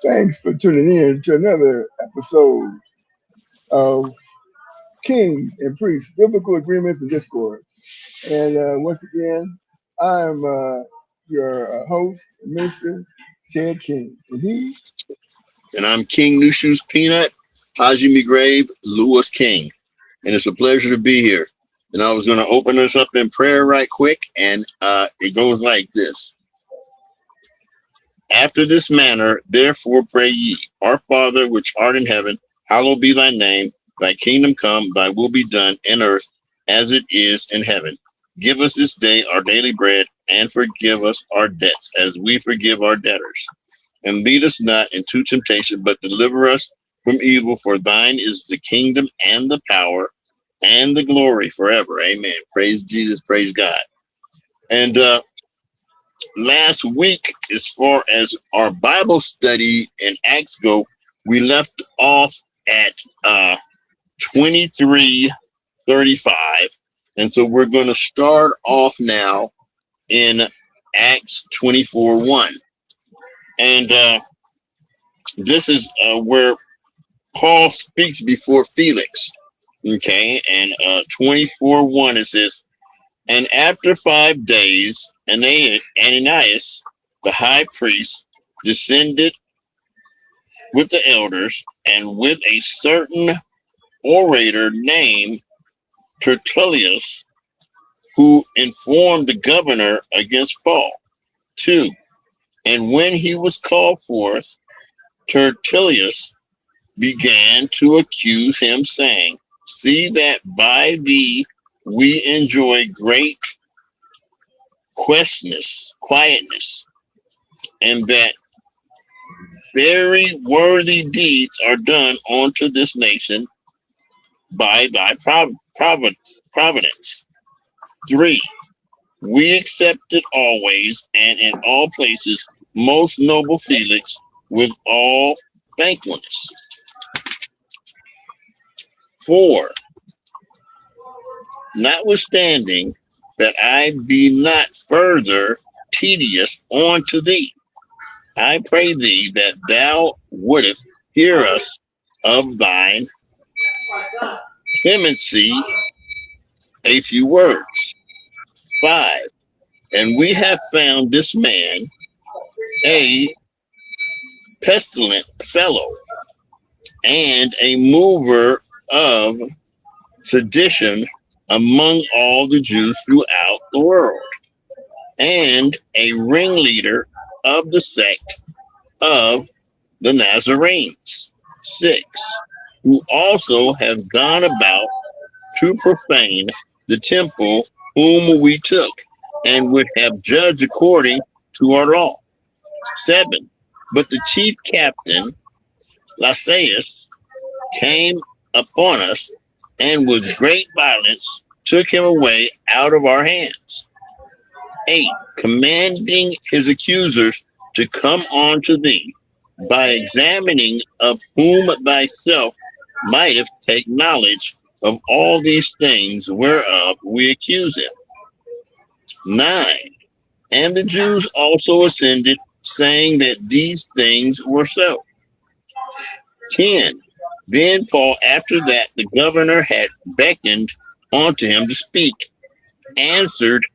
Thanks for tuning in to another episode of Kings and Priests, Biblical Agreements and Discords. And once again, I'm your host, Minister Ted King. And he, And I'm King New Shoes Peanut, Haji McGrave, Lewis King. And it's a pleasure to be here. And I was going to open us up in prayer right quick. And it goes like this. After this manner, therefore pray ye, Our Father which art in heaven, hallowed be thy name. Thy kingdom come, thy will be done in earth as it is in heaven. Give us this day our daily bread, and forgive us our debts as we forgive our debtors. And lead us not into temptation, but deliver us from evil. For thine is the kingdom and the power and the glory forever. Amen. Praise Jesus. Praise God. And last week, as far as our Bible study in Acts go, we left off at 23:35. And so we're going to start off now in Acts 24:1. And this is where Paul speaks before Felix. Okay. And 24:1, it says, And after 5 days, Ananias, the high priest, descended with the elders and with a certain orator named Tertullus, who informed the governor against Paul. 2. And when he was called forth, Tertullus began to accuse him, saying, See that by thee we enjoy great quietness, and that very worthy deeds are done unto this nation by thy providence. 3. We accept it always and in all places, most noble Felix, with all thankfulness. 4. Notwithstanding that I be not further tedious unto thee, I pray thee that thou wouldest hear us of thine clemency a few words. 5. And we have found this man a pestilent fellow and a mover of sedition among all the Jews throughout the world, and a ringleader of the sect of the Nazarenes. 6. Who also have gone about to profane the temple whom we took, and would have judged according to our law. 7. But the chief captain, Lysias, came upon us, and with great violence took him away out of our hands. 8. Commanding his accusers to come on to thee, by examining of whom thyself mightest take knowledge of all these things whereof we accuse him. 9. And the Jews also ascended, saying that these things were so. 10. Then Paul, after that the governor had beckoned unto him to speak, answered,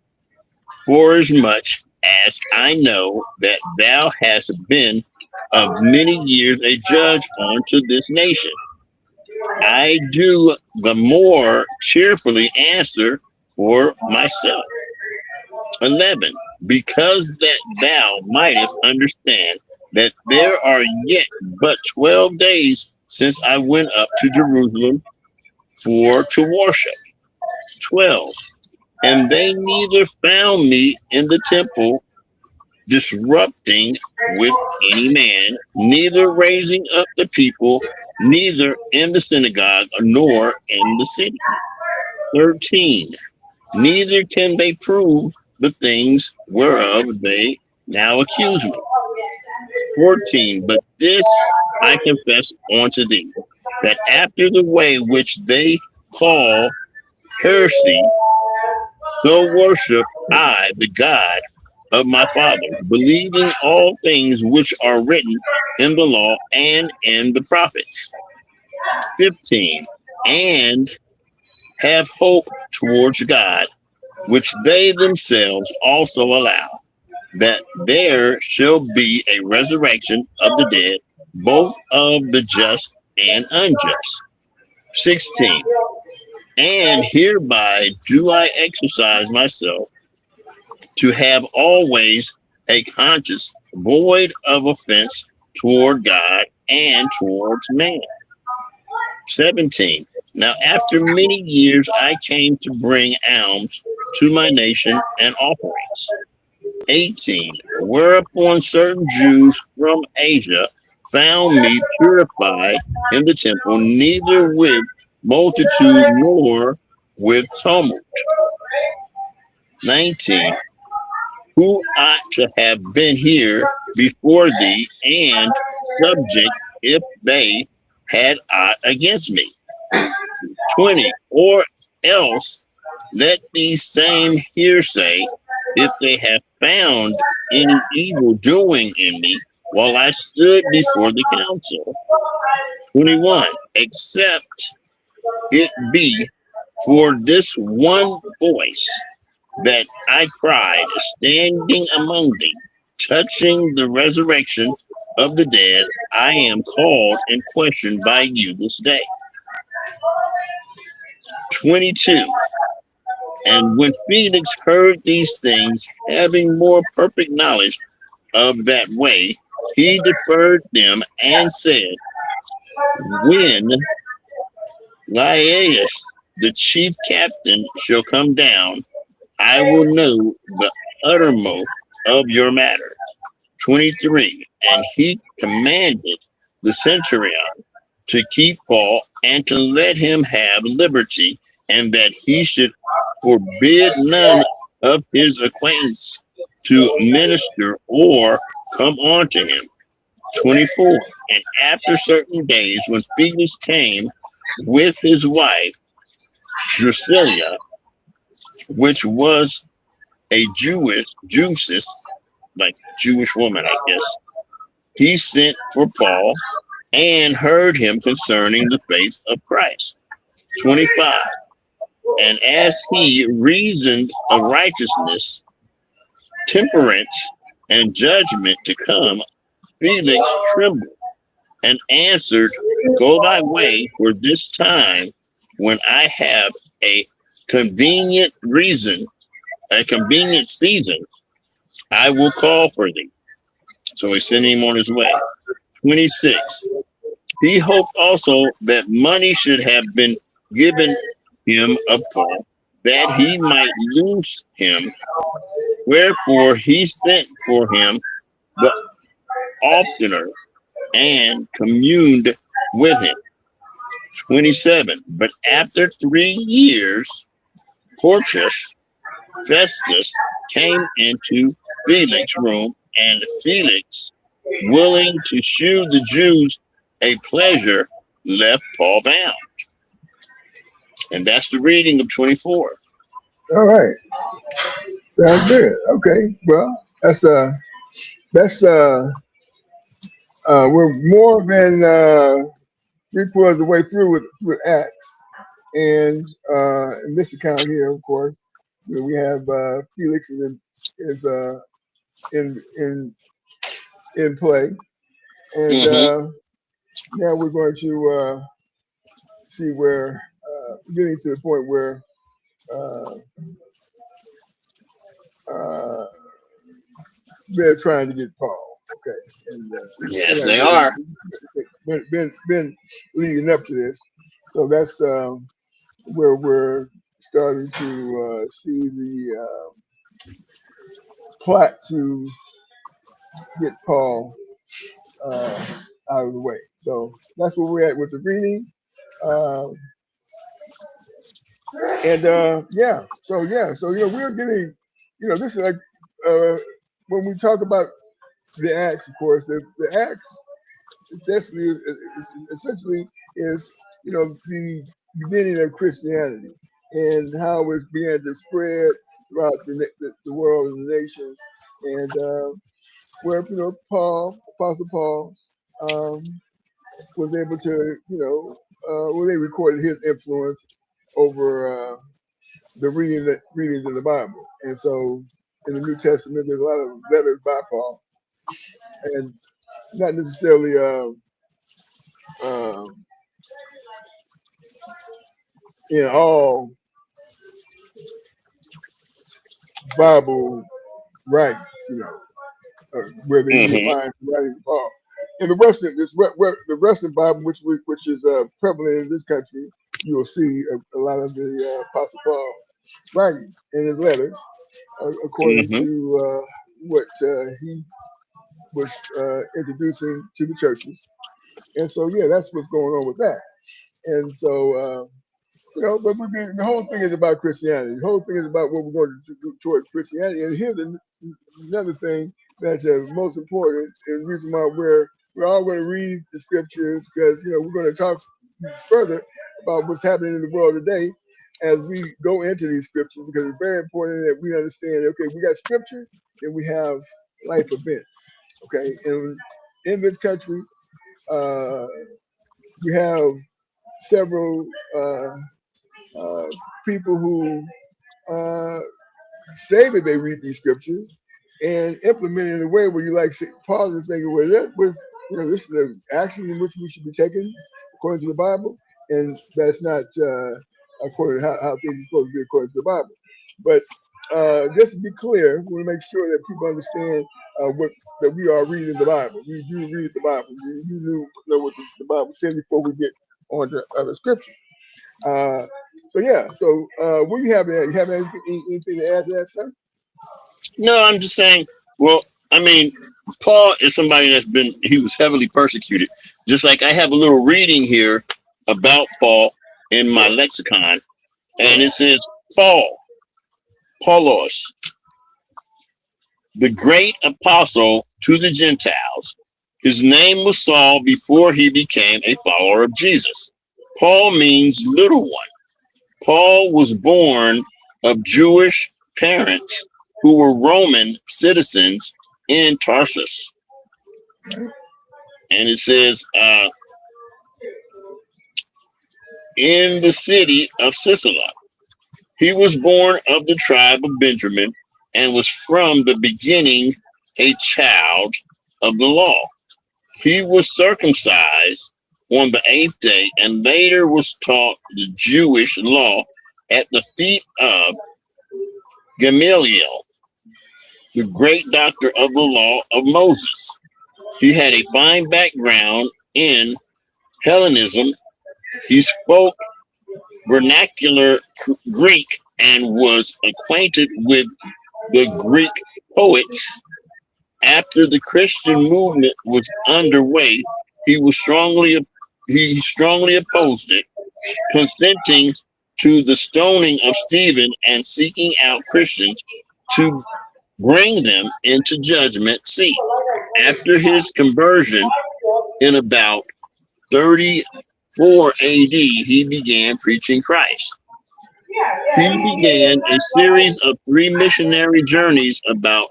Forasmuch as I know that thou hast been of many years a judge unto this nation, I do the more cheerfully answer for myself. 11. Because that thou mightest understand that there are yet but 12 days since I went up to Jerusalem to worship. 12. And they neither found me in the temple disrupting with any man, neither raising up the people, neither in the synagogue, nor in the city. 13. Neither can they prove the things whereof they now accuse me. 14. But this I confess unto thee, that after the way which they call heresy, so worship I the God of my fathers, believing all things which are written in the law and in the prophets. 15. And have hope towards God, which they themselves also allow, that there shall be a resurrection of the dead, both of the just and unjust. 16. And hereby do I exercise myself to have always a conscience void of offense toward God and towards man. 17. Now, after many years, I came to bring alms to my nation and offerings. 18. Whereupon certain Jews from Asia found me purified in the temple, neither with multitude nor with tumult. 19. Who ought to have been here before thee and subject if they had aught against me. 20. Or else let these same hearsay, if they have found any evil doing in me while I stood before the council. 21. Except it be for this one voice that I cried, standing among thee, touching the resurrection of the dead, I am called and questioned by you this day. 22. And when Felix heard these things, having more perfect knowledge of that way, he deferred them and said, when Lysias, the chief captain, shall come down, I will know the uttermost of your matter. 23. And he commanded the centurion to keep Paul and to let him have liberty, and that he should forbid none of his acquaintance to minister or come on to him. 24. And after certain days, when Felix came with his wife Drusilla, which was a Jewess, like Jewish woman, I guess, he sent for Paul and heard him concerning the faith of Christ. 25. And as he reasoned of righteousness, temperance, and judgment to come, Felix trembled and answered, go thy way, for this time, when I have a convenient season, I will call for thee. So he sent him on his way. 26. He hoped also that money should have been given him of Paul, that he might loose him. Wherefore he sent for him the oftener and communed with him. 27. But after 3 years, Porcius Festus came into Felix's room, and Felix, willing to shew the Jews a pleasure, left Paul bound. And that's the reading of 24. All right. Sounds good. Okay. Well, that's we're more than 3/4 of the way through with Acts, and in this account here, of course, we have Felix is in play, and now we're going to see where getting to the point where they're trying to get Paul. Okay, and yes, they are. Been leading up to this, so that's where we're starting to see the plot to get Paul out of the way. So that's where we're at with the reading. So we're getting, this is like when we talk about the Acts, of course, the Acts essentially is the beginning of Christianity and how it began to spread throughout the world and the nations, and where Apostle Paul was able to, well, they recorded his influence over the readings in the Bible. And so in the New Testament, there's a lot of letters by Paul, and not necessarily uh, in all Bible writings, where they you Mm-hmm. find the writings of Paul. In the Western, the Western Bible, which is prevalent in this country, you will see a lot of the Apostle Paul writing in his letters, according Mm-hmm. to what he was introducing to the churches. And so, yeah, that's what's going on with that. And so, but the whole thing is about Christianity. The whole thing is about what we're going to do toward Christianity. And here's another thing that's most important, and the reason why we're all going to read the scriptures, because we're going to talk further about what's happening in the world today as we go into these scriptures, because it's very important that we understand. Okay, we got scripture and we have life events. Okay, and in this country, uh, we have several people who uh, say that they read these scriptures and implement it in a way where you like pause and think, well, that was, this is the action in which we should be taking according to the Bible, and that's not according to how things are supposed to be according to the Bible. But just to be clear, we want to make sure that people understand what that we are reading the Bible. We do read the Bible. You know what the Bible says before we get on to other scriptures. Uh, so yeah, so what do you have there? You have anything to add to that, sir? No, I'm just saying. Well, I mean, Paul is somebody he was heavily persecuted. Just like I have a little reading here about Paul in my Sure. lexicon, and it says Paul, Paulos, the great apostle to the Gentiles. His name was Saul before he became a follower of Jesus. Paul means little one. Paul was born of Jewish parents who were Roman citizens in Tarsus. Right. And it says, in the city of Sicily. He was born of the tribe of Benjamin and was from the beginning a child of the law. He was circumcised on the 8th day and later was taught the Jewish law at the feet of Gamaliel, the great doctor of the law of Moses. He had a fine background in Hellenism. He spoke vernacular Greek and was acquainted with the Greek poets. After the Christian movement was underway, he was he strongly opposed it, consenting to the stoning of Stephen and seeking out Christians to bring them into judgment seat. After his conversion in about 34 AD, he began preaching Christ. He began a series of 3 missionary journeys about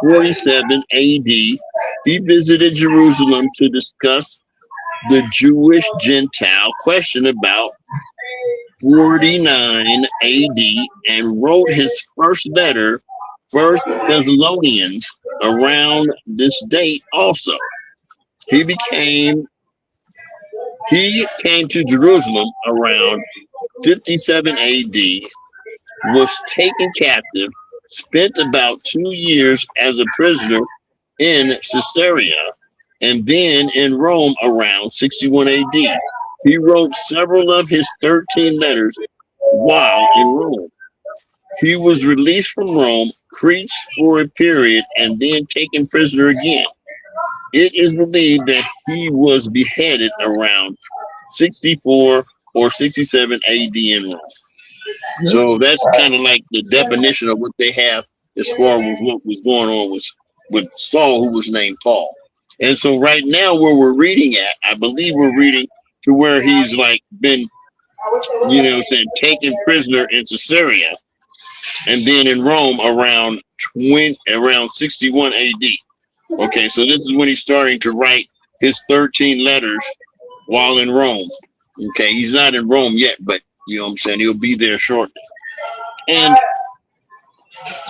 47 AD. He visited Jerusalem to discuss the Jewish Gentile question about 49 AD and wrote his first letter, First Thessalonians, around this date also. He came to Jerusalem around 57 AD, was taken captive, spent about 2 years as a prisoner in Caesarea, and then in Rome around 61 AD. He wrote several of his 13 letters while in Rome. He was released from Rome, preached for a period, and then taken prisoner again. It is believed that he was beheaded around 64 or 67 AD in Rome. Yep. So that's kind of like the definition of what they have as far as what was going on with Saul, who was named Paul. And so right now where we're reading at, I believe we're reading to where he's like been, taken prisoner in Caesarea and then in Rome around 61 AD. Okay, so this is when he's starting to write his 13 letters while in Rome. Okay, he's not in Rome yet, but you know what I'm saying, he'll be there shortly. And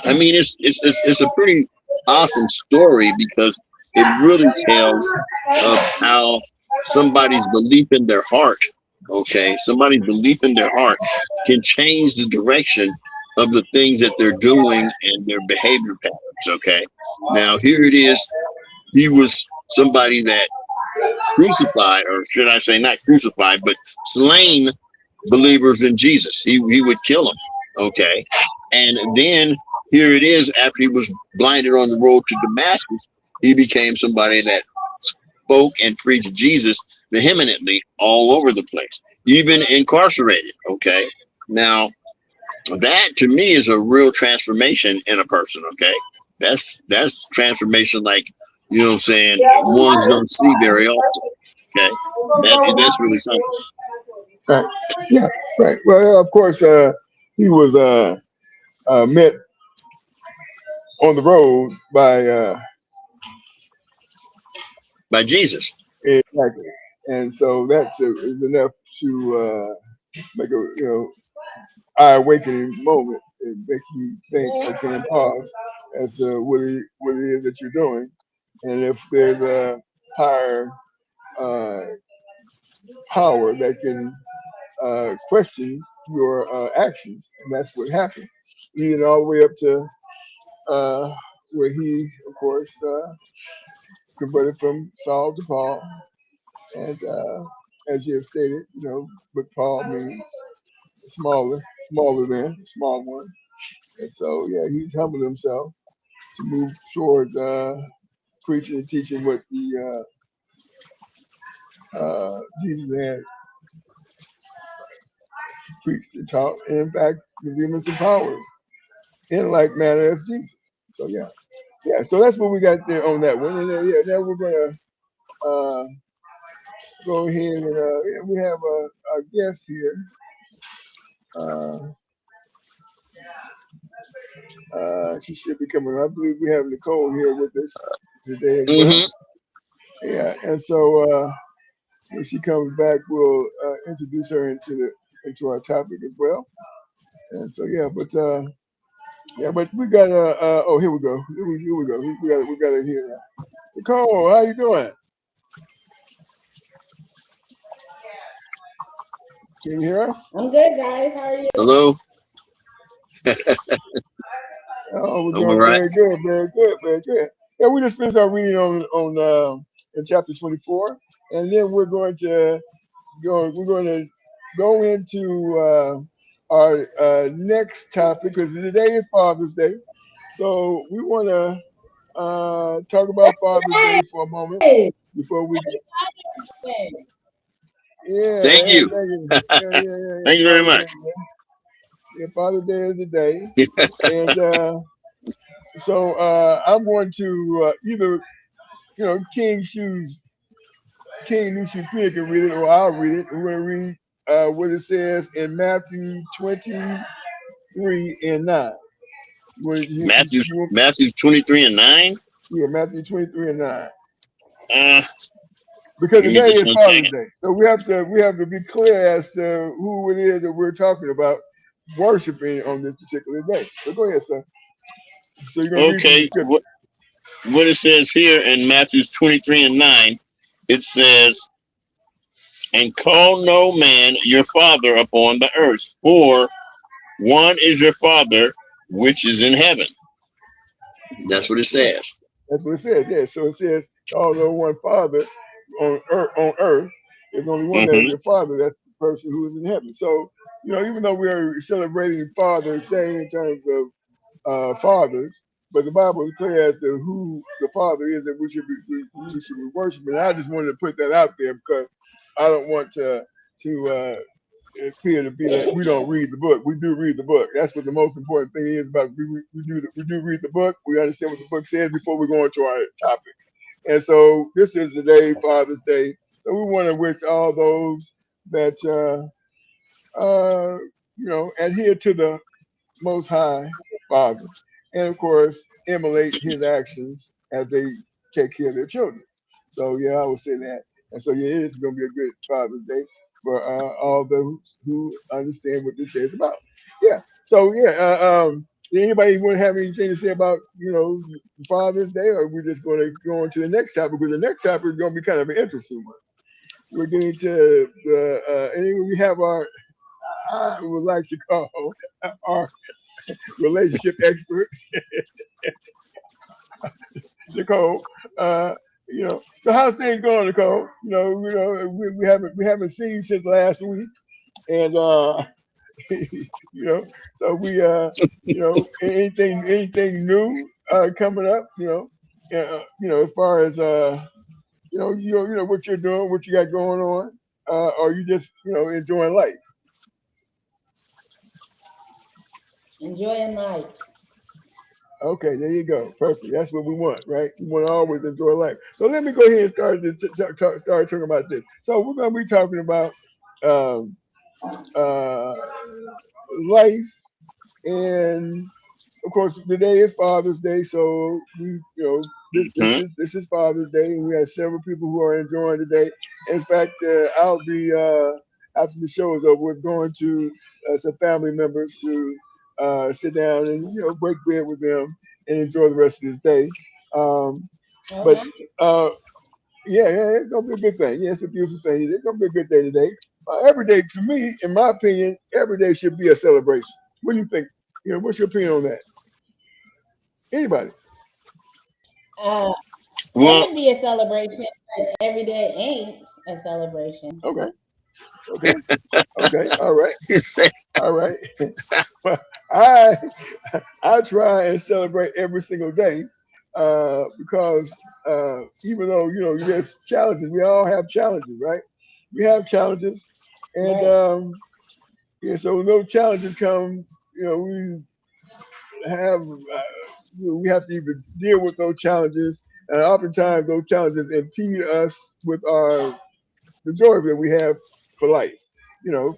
I mean, it's a pretty awesome story because it really tells of how somebody's belief in their heart, okay, somebody's belief in their heart can change the direction of the things that they're doing and their behavior patterns. Okay, now here it is. He was somebody that crucified, or should I say, not crucified, but slain believers in Jesus. He would kill them. Okay, and then here it is. After he was blinded on the road to Damascus, he became somebody that spoke and preached Jesus vehemently all over the place, even incarcerated. Okay, now that to me is a real transformation in a person. Okay, that's transformation like, you know what I'm saying, ones don't see very often. Okay, that's really something. Right. Yeah. Right. Well, of course, he was met on the road by By Jesus. exactly, and so that's is enough to make a eye awakening moment. It makes you think, okay, and pause as to what it is that you're doing, and if there's a higher uh, power that can question your actions, and that's what happened. Even all the way up to where he, of course, converted from Saul to Paul, and as you have stated, what Paul means, smaller, smaller than, small one. And so, yeah, he's humbled himself to move toward preaching and teaching what the Jesus had preached and taught, and in fact, receiving some powers in like manner as Jesus. So yeah, yeah. So that's what we got there on that one. And then, yeah, now we're gonna uh, go ahead and yeah, we have a guest here. Uh, she should be coming. I believe we have Nicole here with us today as well. Mm-hmm. Yeah, and so when she comes back, we'll introduce her into our topic as well. And so yeah, but yeah, but we got oh, here we go. Here we go. We got it here now. Nicole, how you doing? Can you hear us? I'm good, guys. How are you? Hello. Oh, we're I'm all doing right. very good, very good, very good. Yeah, we just finished our reading on in chapter 24, and then we're going to go into our next topic because today is Father's Day. So we want to talk about Father's Day for a moment Hey, before we. hey. Yeah, Thank yeah, you. thank you. Yeah. Thank you very Father's Day, much. man. Yeah, Father's Day is the day, and so I'm going to either King Nucifina can read it, or I'll read it. We're going to read what it says in Matthew 23:9. Matthew's 23:9. Yeah, Matthew 23:9. Uh, Because Give me today just is one Father's second. Day, so we have to be clear as to who it is that we're talking about worshiping on this particular day. So go ahead, sir. So you're going to read from the Okay, scripture. what it says here in Matthew's 23:9, it says, "And call no man your father upon the earth, for one is your Father which is in heaven." That's what it Right. says. That's what it says. Yeah. So it says, although one Father on earth, there's only one that is Mm-hmm. your Father. That's the person who is in heaven. So even though we're celebrating Father's Day in terms of fathers, but the Bible is clear as to who the Father is that we should be worshiping. I just wanted to put that out there because I don't want to appear to be that we don't read the book. We do read the book. That's what the most important thing is about. We do read the book. We understand what the book says before we go into our topics. And so this is the day, Father's Day. So we want to wish all those that adhere to the Most High Father, and of course emulate His actions as they take care of their children. So yeah, I would say that. And so yeah, it is going to be a good Father's Day for all those who understand what this day is about. Yeah. So yeah, anybody want to have anything to say about Father's Day, or we're just going to go on to the next topic? Because the next topic is going to be kind of an interesting one. We're getting to the anyway, we have our I would like to call our relationship expert, Nicole. Uh, so how's things going, Nicole? We haven't seen you since last week, and so we anything new coming up, as far as what you're doing, what you got going on, or you just enjoying life. Enjoying life. Okay, there you go. Perfect. That's what we want, right? We want to always enjoy life. So let me go ahead and start talking about this. So we're going to be talking about um, uh, life, and of course today is Father's Day. So this this Mhm. is this is Father's Day, and we have several people who are enjoying today. In fact, I'll be after the show is over, we're going to some family members to sit down and break bread with them and enjoy the rest of this day. Um, Oh, but nice. uh, yeah, it's gonna be a good thing. Yeah, it's a beautiful thing. It's gonna be a good day today. Every day, for me, in my opinion, every day should be a celebration. What do you think? What's your opinion on that? Anybody? Uh, Well, should be a celebration, but every day ain't a celebration. Okay, okay, okay. All right, all right. Well, I I try and celebrate every single day because even though there's challenges, we all have challenges, right? We have challenges, and Right. yeah, so when those challenges come, we we have to even deal with those challenges, and oftentimes those challenges impede us with our the joy that we have for life.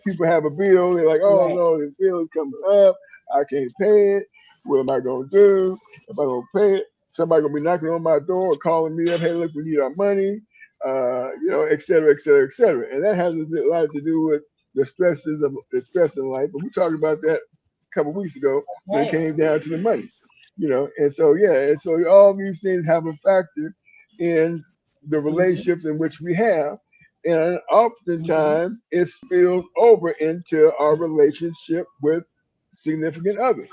People have a bill, they're like, oh Right. no, this bill is coming up, I can't pay it. What am I gonna do? If I don't pay it, somebody gonna be knocking on my door or calling me up, hey look, we need our money, et cetera, et cetera, et cetera. And that has a lot to do with the stress in life. But we talked about that a couple of weeks ago when it Right. came down to the money. And so yeah, and so all these things have a factor in the Mm-hmm. relationships in which we have, and Mm-hmm. oftentimes it spills over into our relationship with significant others.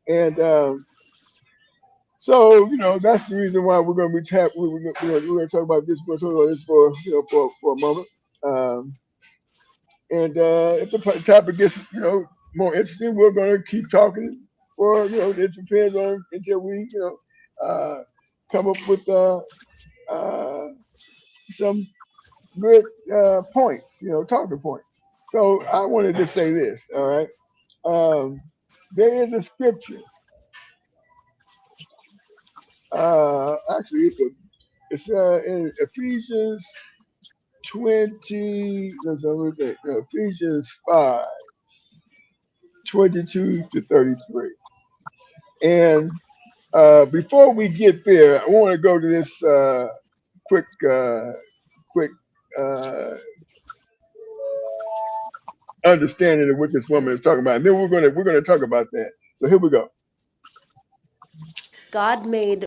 And so that's the reason why we're going to be we're going to talk about this. We're going to talk about this for for a moment. Um, and if the topic gets more interesting, we're going to keep talking. For it depends on until we come up with uh, some good points, talking points. So I wanted to say this, all right? Um, there is a scripture. Actually, it's in Ephesians 20. Ephesians 5:22 to 33. And before we get there, I want to go to this quick, quick uh, understanding of what this woman is talking about. And then we're gonna talk about that. So here we go. God made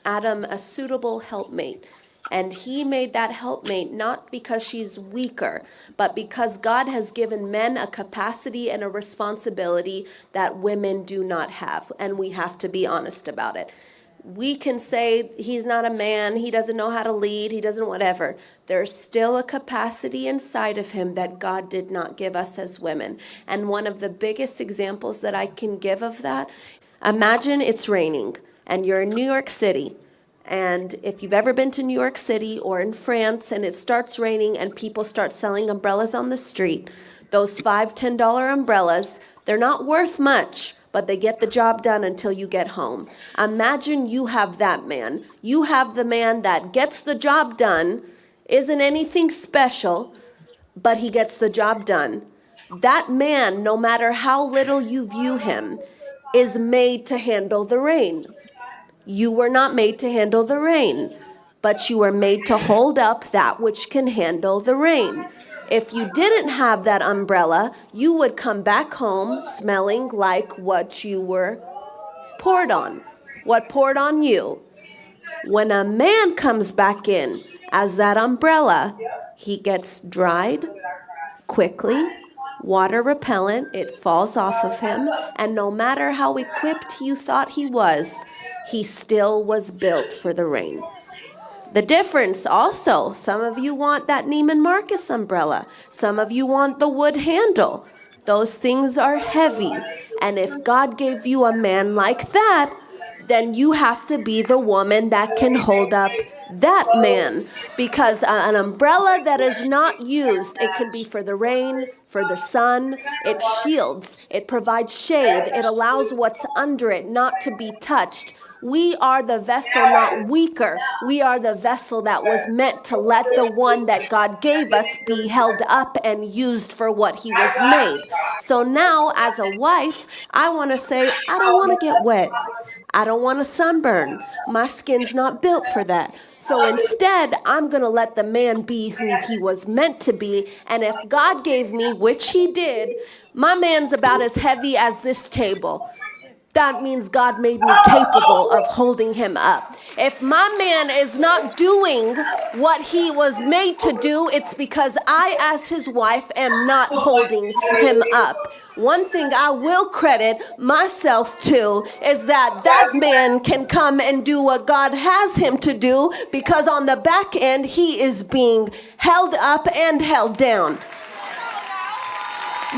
Adam a suitable helpmate. And he made that helpmate not because she's weaker, but because God has given men a capacity and a responsibility that women do not have. And we have to be honest about it. We can say he's not a man, he doesn't know how to lead, he doesn't whatever. There's still a capacity inside of him that God did not give us as women. And one of the biggest examples that I can give of that, imagine it's raining and you're in New York City. And if you've ever been to New York City or in France and it starts raining and people start selling umbrellas on the street, those $5, $10 umbrellas, they're not worth much, but they get the job done until you get home. Imagine you have that man. You have the man that gets the job done, isn't anything special, but he gets the job done. That man, no matter how little you view him, is made to handle the rain. You were not made to handle the rain. but you were made to hold up that which can handle the rain. If you didn't have that umbrella, you would come back home smelling like what you were poured on. What poured on you? When a man comes back in as that umbrella, he gets dried quickly, water repellent, it falls off of him, and no matter how equipped you thought he was still was built for the rain. The difference also, some of you want that Neiman Marcus umbrella. Some of you want the wood handle. Those things are heavy. And if God gave you a man like that, then you have to be the woman that can hold up that man. Because an umbrella that is not used, it can be for the rain, for the sun. It shields, it provides shade, it allows what's under it not to be touched. We are the vessel, not weaker. We are the vessel that was meant to let the one that God gave us be held up and used for what he was made. So now, as a wife, I want to say, I don't want to get wet. I don't want to sunburn. My skin's not built for that. So instead, I'm going to let the man be who he was meant to be. And if God gave me, which he did, my man's about as heavy as this table. That means God made me capable of holding him up. If my man is not doing what he was made to do, it's because I, as his wife, am not holding him up. One thing I will credit myself to is that man can come and do what God has him to do, because on the back end, he is being held up and held down.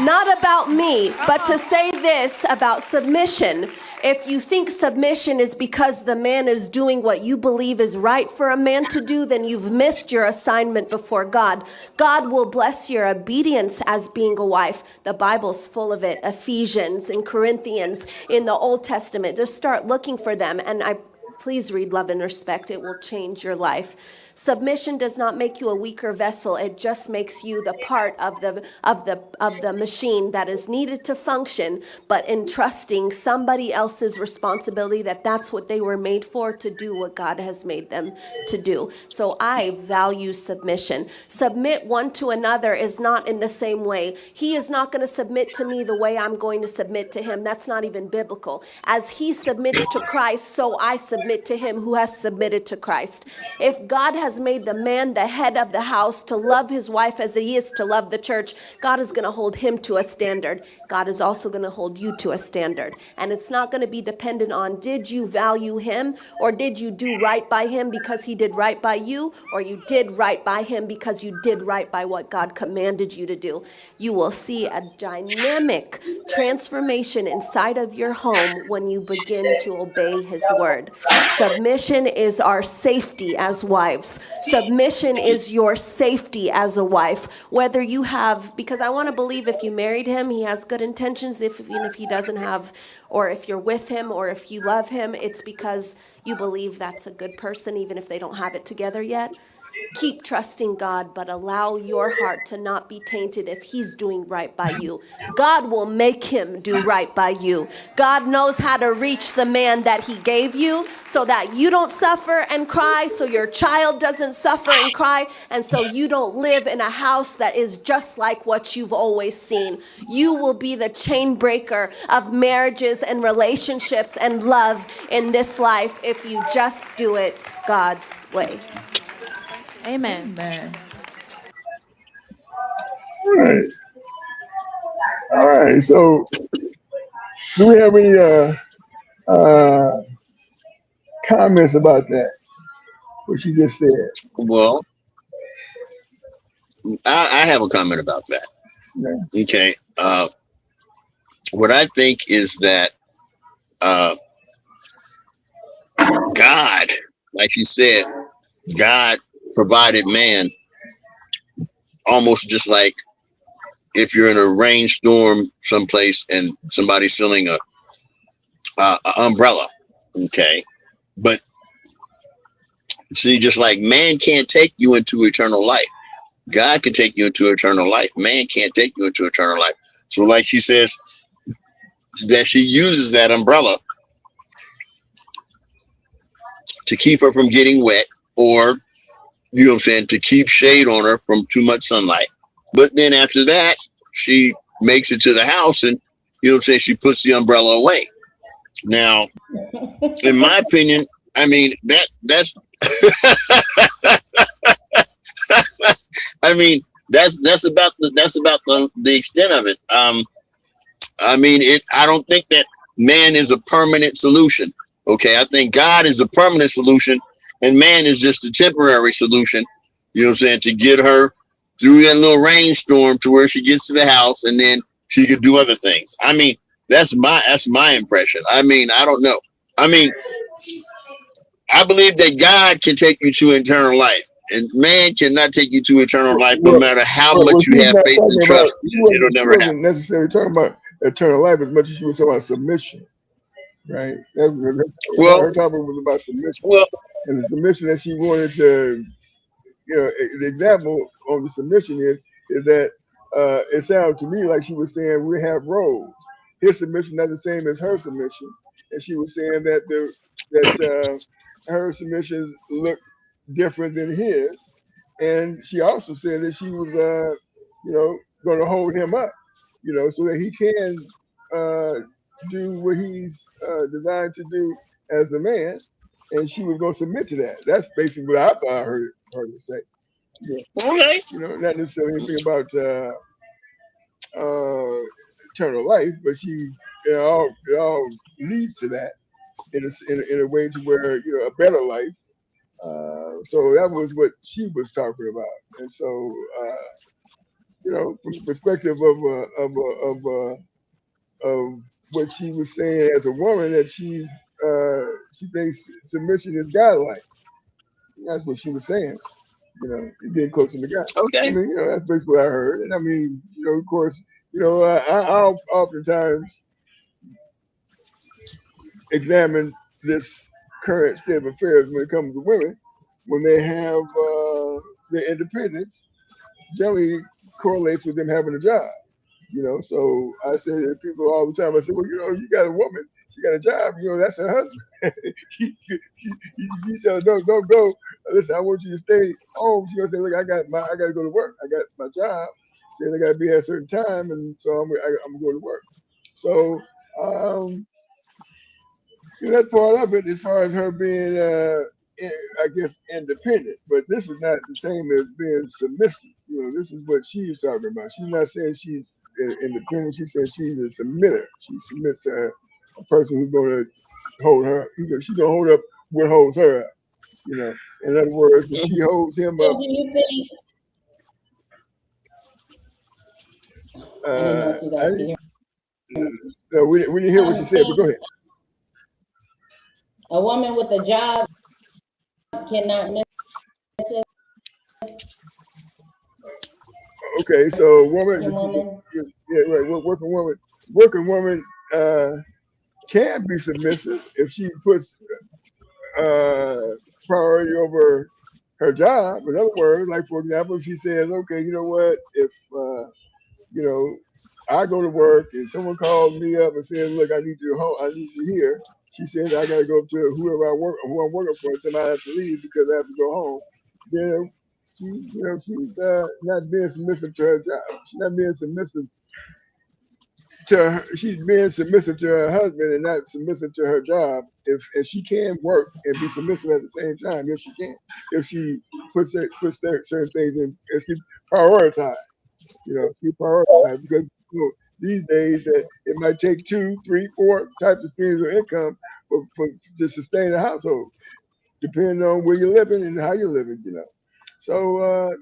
Not about me, but to say this about submission. If you think submission is because the man is doing what you believe is right for a man to do, then you've missed your assignment before God. God will bless your obedience as being a wife. The Bible's full of it. Ephesians and Corinthians in the Old Testament. Just start looking for them. And please read Love and Respect. It will change your life. Submission does not make you a weaker vessel. It just makes you the part of the machine that is needed to function, but entrusting somebody else's responsibility that's what they were made for, to do what God has made them to do. So I value submission. Submit one to another is not in the same way. He is not going to submit to me the way I'm going to submit to him. That's not even biblical. As he submits to Christ, so I submit to him who has submitted to Christ. If God has made the man the head of the house to love his wife as he is to love the church, God is going to hold him to a standard. God is also going to hold you to a standard. And it's not going to be dependent on, did you value him, or did you do right by him because he did right by you, or you did right by him because you did right by what God commanded you to do. You will see a dynamic transformation inside of your home when you begin to obey his word. Submission is our safety as wives. Submission is your safety as a wife. Whether you have, because I want to believe if you married him, he has good intentions. Even if he doesn't have, or if you're with him, or if you love him, it's because you believe that's a good person, even if they don't have it together yet. Keep trusting God, but allow your heart to not be tainted if he's doing right by you. God will make him do right by you. God knows how to reach the man that he gave you so that you don't suffer and cry, so your child doesn't suffer and cry, and so you don't live in a house that is just like what you've always seen. You will be the chain breaker of marriages and relationships and love in this life if you just do it God's way. Amen. Amen. All right. So, do we have any comments about that? What you just said? Well, I have a comment about that. Yeah. Okay. What I think is that God, like you said, God provided man almost just like if you're in a rainstorm someplace and somebody's selling a umbrella. Okay. But see, just like man can't take you into eternal life, God can take you into eternal life. Man can't take you into eternal life. So like she says, that she uses that umbrella to keep her from getting wet or, you know what I'm saying, to keep shade on her from too much sunlight. But then after that, she makes it to the house and, you know what I'm saying, she puts the umbrella away. Now, in my opinion, I mean, that's I mean, that's about the extent of it. I mean, I don't think that man is a permanent solution. Okay, I think God is a permanent solution, and man is just a temporary solution. You know what I'm saying, to get her through that little rainstorm to where she gets to the house, and then she could do other things. I mean, that's my impression. I mean, I don't know. I mean, I believe that God can take you to eternal life, and man cannot take you to eternal life, no Well, matter how well, much you she's have not faith and talking about. trust. It'll She never happen. wasn't necessarily talking about eternal life as much as she was talking about submission, right? Well, Her topic was about submission, well, and the submission that she wanted to, the example of the submission is that it sounded to me like she was saying we have roles. His submission not the same as her submission, and she was saying that her submission looked different than his, and she also said that she was going to hold him up, so that he can do what he's designed to do as a man, and she was going to submit to that. That's basically what I thought I heard her say. okay. Not necessarily anything about uh, eternal life, but it all leads to that in a way to where a better life. So that was what she was talking about, and so from the perspective of what she was saying as a woman, that she thinks submission is godlike. That's what she was saying. Getting closer to God. I Okay. mean, that's basically what I heard. And I mean, of course, I'll oftentimes examine this current state of affairs when it comes to women, when they have their independence, generally correlates with them having a job. So I say to people all the time, I say, well, you got a woman, she got a job, that's her husband. She said, don't go. Listen, I want you to stay home. She gonna say, look, I got to go to work. I got my job. Said I got to be at a certain time, and so I'm gonna go to work. So that's part of it, as far as her being, I guess, independent. But this is not the same as being submissive. This is what she's talking about. She's not saying she's independent. She says she's a submitter. She submits to a person who's going to hold her. She's going to hold up what holds her up. In other words, if she holds him So up. do you think? I didn't know if you guys could hear me. No, we didn't hear what you said, but go ahead. A woman with a job cannot miss it. Okay, so woman, Woman. yeah, right. Working woman can be submissive if she puts priority over her job. In other words, like for example, if she says, okay, you know what, if I go to work and someone calls me up and says, look, I need you home, I need you here. She says I gotta go to who I'm working for, and I have to leave because I have to go home. Then she's not being submissive to her job. She's not being submissive to her, she's being submissive to her husband and not submissive to her job. If she can work and be submissive at the same time, yes, she can. If she puts certain things in, if she prioritizes, she prioritizes because these days that it might take 2, 3, 4 types of streams of income for to sustain a household, depending on where you're living and how you're living. So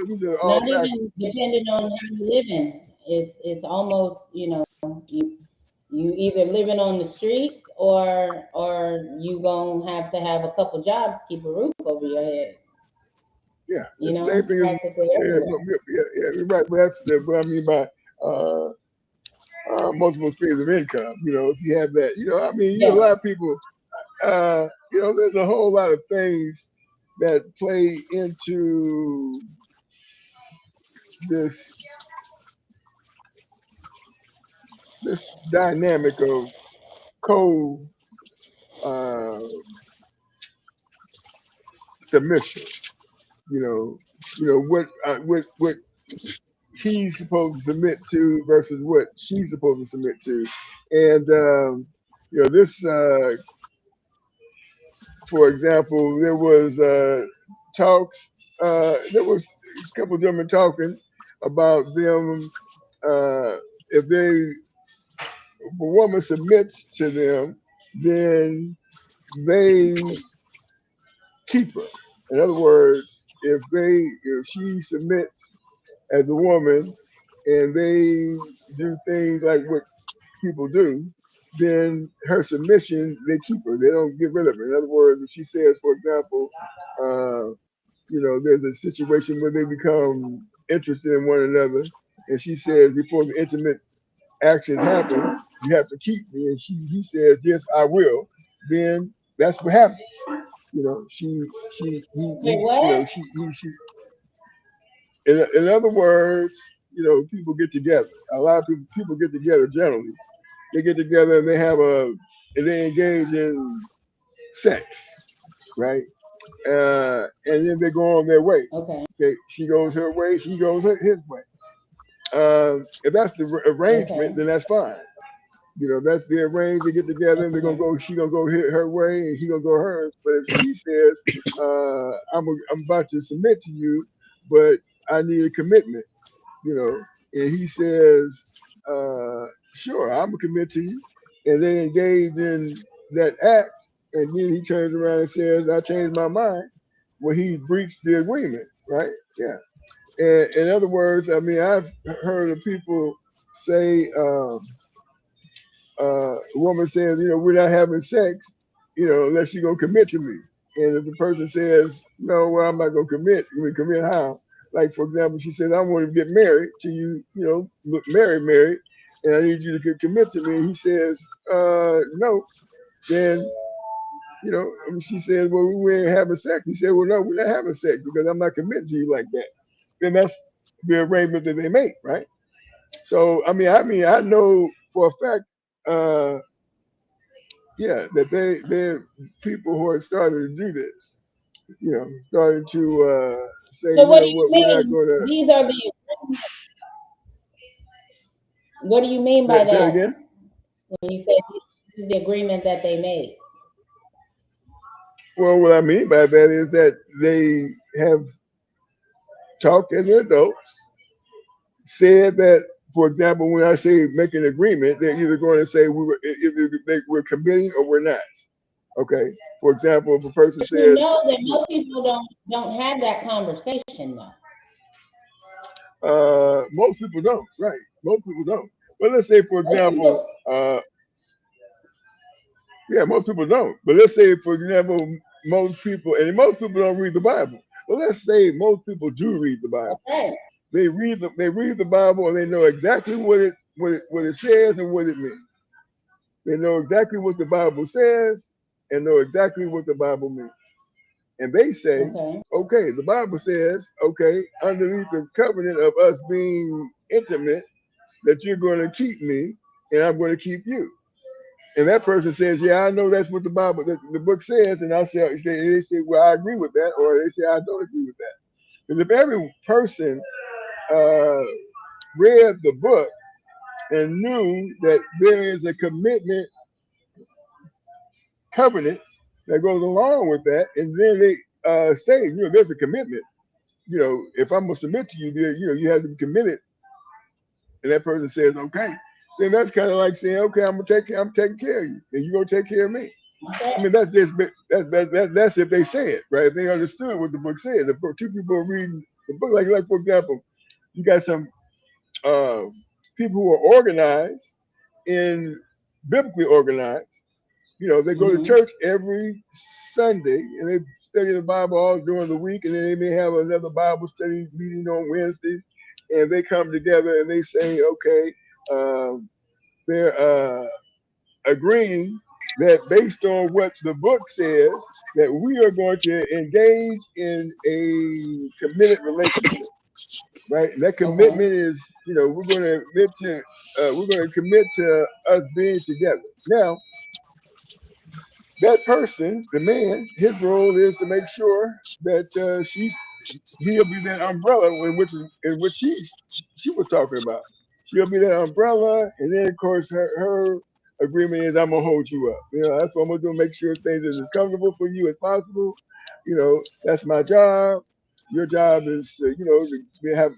these are all Not factors. even depending on how you living. It's almost you either living on the streets or you gonna have to have a couple jobs to keep a roof over your head. Yeah, it's the same thing as Practically yeah, everywhere. you're right. But that's what I mean by multiple streams of income. If you have that, I mean, a Yeah. lot of people, there's a whole lot of things that play into this dynamic of co submission. What he's supposed to submit to versus what she's supposed to submit to, and this. For example, there was talks. There was a couple of gentlemen talking about them. If a woman submits to them, then they keep her. In other words, if she submits as a woman and they do things like what people do, then her submission, they keep her. They don't get rid of her. In other words, if she says, for example, there's a situation where they become interested in one another, and she says, before the intimate actions happen, you have to keep me, and he says, yes, I will. Then that's what happens. In other words, people get together. A lot of people get together generally. They get together and they engage in sex, right? And then they go on their way. Okay. She goes her way, he goes his way. If that's the arrangement, then that's fine. That's the arrangement. They get together and they're gonna go. She gonna go her way, and he gonna go hers. But if she says, "I'm about to submit to you, but I need a commitment," and he says, "Sure, I'm gonna commit to you," and they engage in that act, and then he turns around and says, "I changed my mind." Well, he breached the agreement, right? Yeah. And in other words, I mean, I've heard of people say. A woman says, we're not having sex, unless you're going to commit to me. And if the person says, no, well, I'm not going to commit, you commit how? Like, for example, she says, I want to get married to you, married, and I need you to commit to me. And he says, no. Then, she says, well, we ain't having sex. He said, well, no, we're not having sex because I'm not committing to you like that. Then that's the arrangement that they make, right? So, I know for a fact, that they're people who are starting to do this, starting to say, so what do you we're not mean? going to. These are the. What do you mean by Say that? again? When you say this is the agreement that they made? Well, what I mean by that is that they have talked as adults, said that. For example, when I say make an agreement, they're either going to say either we're committing or we're not. Okay. For example, if a person says, you know that most people don't have that conversation though. Most people don't, right? Most people don't. But let's say, for example, most people don't. But let's say, for example, most people don't read the Bible. But let's say most people do read the Bible. Okay. They read the Bible and they know exactly what it says and what it means. They know exactly what the Bible says and know exactly what the Bible means. And they say, okay, the Bible says, okay, underneath the covenant of us being intimate, that you're going to keep me and I'm going to keep you. And that person says, yeah, I know that's what the Bible, the book says. And they say, well, I agree with that. Or they say, I don't agree with that. Because if every person read the book and knew that there is a covenant that goes along with that, and then they say, there's a commitment. If I'm gonna submit to you, you have to be committed. And that person says, okay, then that's kind of like saying, okay, I'm taking care of you, and you're gonna take care of me. I mean, that's if they say it, right? If they understood what the book said. The two people are reading the book, like for example, you got some people who are organized in biblically organized. They go to church every Sunday and they study the Bible all during the week, and then they may have another Bible study meeting on Wednesdays, and they come together and they say, okay, they're agreeing that based on what the book says, that we are going to engage in a committed relationship. Right, and that commitment is, we're going to commit to us being together. Now, that person, the man, his role is to make sure that he'll be that umbrella in which she was talking about. She'll be that umbrella, and then of course her agreement is I'm gonna hold you up. That's what I'm gonna do. Make sure things are as comfortable for you as possible. That's my job. Your job is to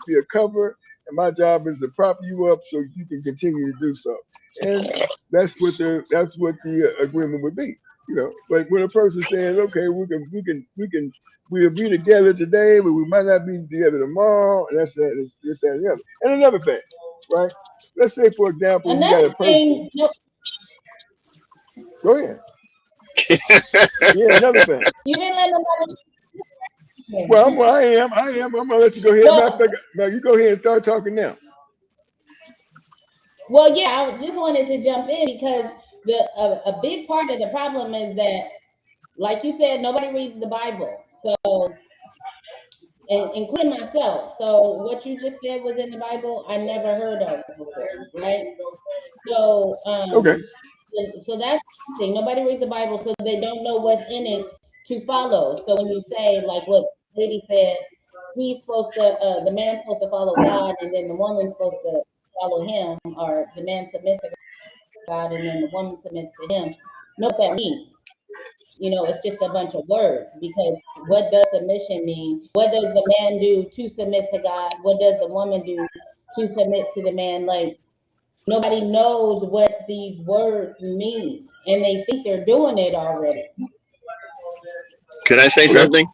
be a cover, and my job is to prop you up so you can continue to do so. And that's what the agreement would be. Like when a person says, okay, we'll be together today, but we might not be together tomorrow, and that's that, this, that, and the other. And another thing, right? Let's say, for example, you got Another a person. thing, no, Go ahead. Yeah, another thing. you didn't let nobody. Well, I am. I'm gonna let you go ahead. Matter of Well, fact, now you go ahead and start talking now. well, yeah, I just wanted to jump in because a big part of the problem is that, like you said, nobody reads the Bible. So, and including myself. So what you just said was in the Bible, I never heard of before, right? So, Okay. so that's the thing. Nobody reads the Bible, so they don't know what's in it to follow. So when you say like what lady said, the man's supposed to follow God, and then the woman's supposed to follow him, or the man submits to God, and then the woman submits to him. Know what that means? It's just a bunch of words, because what does submission mean? What does the man do to submit to God? What does the woman do to submit to the man? Like, nobody knows what these words mean, and they think they're doing it already. Could I say Okay. something?